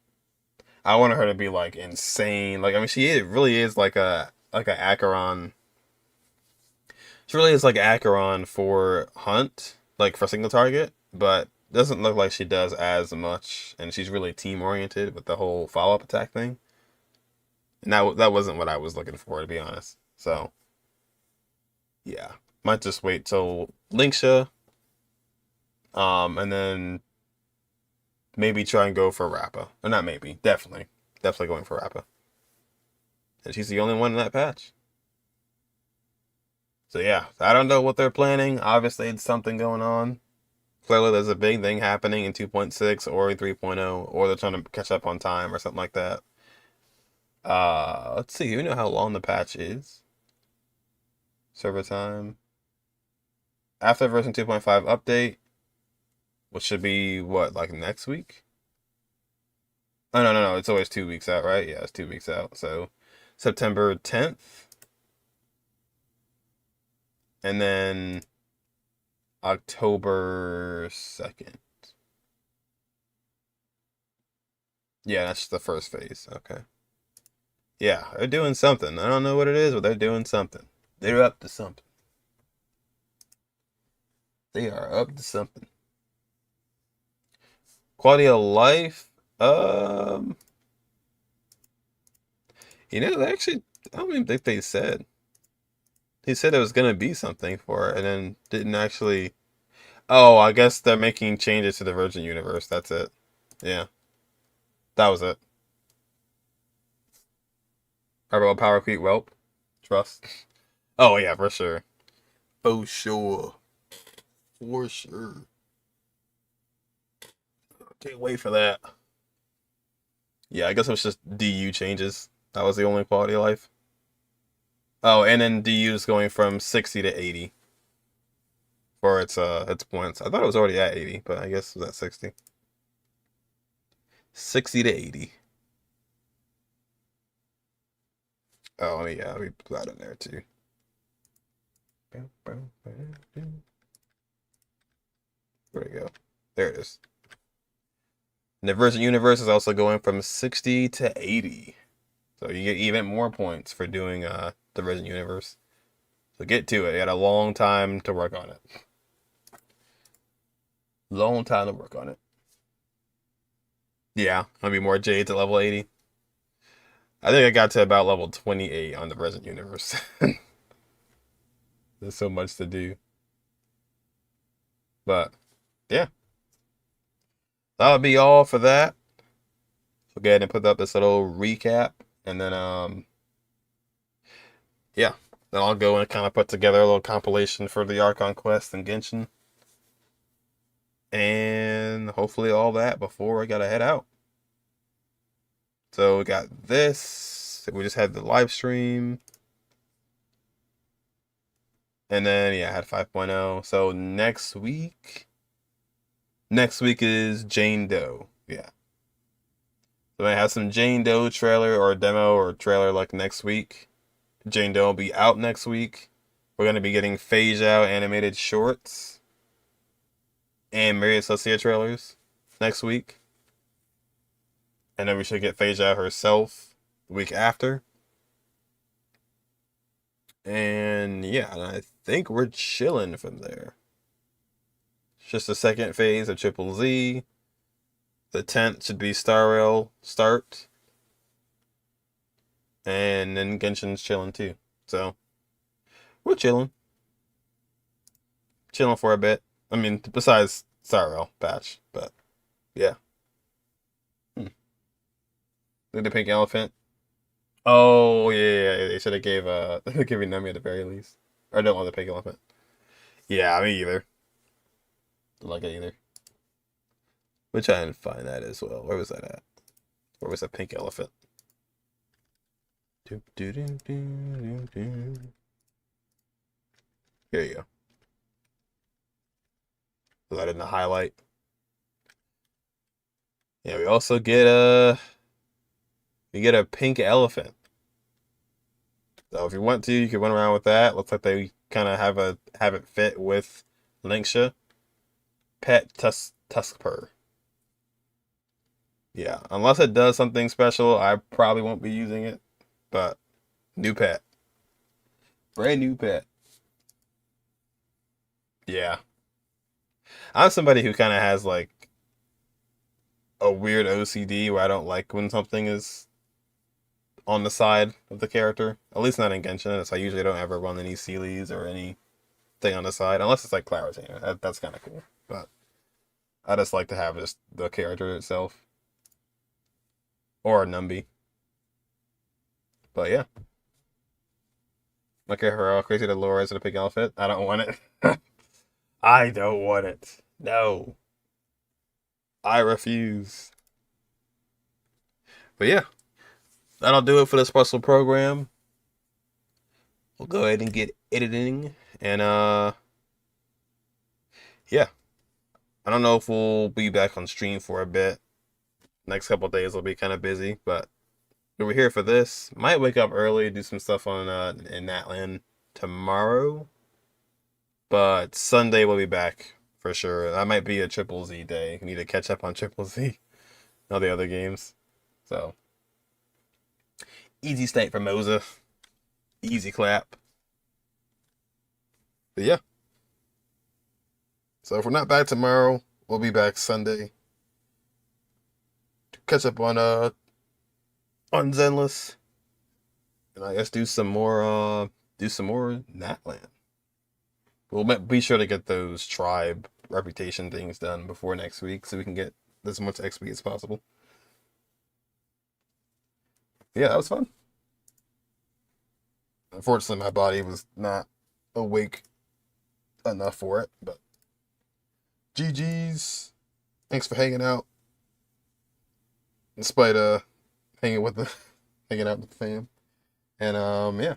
I wanted her to be like insane. Like, I mean, really is like a Acheron. She really is like Acheron for hunt, like for single target, but doesn't look like she does as much. And she's really team oriented with the whole follow up attack thing. And that wasn't what I was looking for, to be honest. So yeah, might just wait till Linksha. And then maybe try and go for Rappa. Or not maybe, definitely going for Rappa. And she's the only one in that patch. So yeah, I don't know what they're planning. Obviously, it's something going on. Clearly, there's a big thing happening in 2.6 or 3.0, or they're trying to catch up on time or something like that. Let's see. You know how long the patch is? Server time. After version 2.5 update, which should be what, like next week? Oh no, it's always 2 weeks out, right? Yeah, it's 2 weeks out. So September 10th. And then October 2nd. Yeah, that's the first phase. Okay. Yeah, they're doing something. I don't know what it is, but they're doing something. They're up to something. They are up to something. Quality of life. Actually, I don't even think they said. He said it was gonna be something for it, and then didn't actually. Oh, I guess they're making changes to the Virgin Universe. That's it. Yeah, that was it. How about Power Creep Whelp? Trust. Oh yeah, for sure. For sure. For sure. Can't wait for that. Yeah, I guess it was just DU changes. That was the only quality of life. Oh, and then DU is going from 60 to 80 for its points. I thought it was already at 80, but I guess it was at 60. 60 to 80. Oh, let me put that in there too. Where'd it go? There it is. And the Virgin Universe is also going from 60 to 80. So you get even more points for doing the Virgin Universe. So get to it. You had a long time to work on it. Long time to work on it. Yeah, I'll be more Jades at level 80. I think I got to about level 28 on the Virgin Universe. There's so much to do. But, yeah. That'll be all for that. So go ahead and put up this little recap. And then, yeah. Then I'll go and kind of put together a little compilation for the Archon Quest and Genshin. And hopefully all that before I gotta head out. So we got this. We just had the live stream. And then, yeah, I had 5.0. So next week is Jane Doe. Yeah. So I have some Jane Doe trailer or demo or trailer like next week. Jane Doe will be out next week. We're going to be getting Phase Out animated shorts and Mary Celestia trailers next week. And then we should get Phase Out herself the week after. And yeah, and I think we're chilling from there. It's just the second phase of Triple Z. The 10th should be Star Rail start. And then Genshin's chilling too. So, we're chilling. Chilling for a bit. I mean, besides Star Rail patch. But, yeah. Look at the pink elephant. Oh, yeah. They should have gave giving Nemi at the very least. Or I don't want the pink elephant. Yeah, me either. Don't like it either. We'll try and find that as well. Where was that at? Where was the pink elephant? Here you go. Put that in the highlight. Yeah, we also get a pink elephant. So if you want to, you can run around with that. Looks like they kind of have it fit with Linksha. Pet Tuskper. Yeah, unless it does something special, I probably won't be using it. But new pet. Brand new pet. Yeah. I'm somebody who kind of has like a weird OCD where I don't like when something is on the side of the character. At least not in Genshin. So I usually don't ever run any Sealies or anything on the side. Unless it's like Cloud Retainer. That's kind of cool. But I just like to have just the character itself. Or a Numby. But yeah. Okay, for how crazy the lore is in a pink outfit. I don't want it. I don't want it. No. I refuse. But yeah. That'll do it for the special program. We'll go ahead and get editing. And yeah. I don't know if we'll be back on stream for a bit. Next couple days will be kind of busy, but we're here for this. Might wake up early, do some stuff on in Natland tomorrow. But Sunday we'll be back for sure. That might be a Triple Z day. Need to catch up on Triple Z. All the other games. So Easy state for Moza. Easy clap. But yeah. So if we're not back tomorrow, we'll be back Sunday to catch up on Zenless. And I guess do some more Natland. We'll be sure to get those tribe reputation things done before next week so we can get as much XP as possible. Yeah, that was fun. Unfortunately, my body was not awake enough for it, but GG's. Thanks for hanging out. Despite hanging out with the fam. And yeah.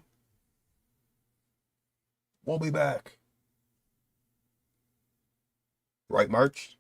We'll be back. Right, March?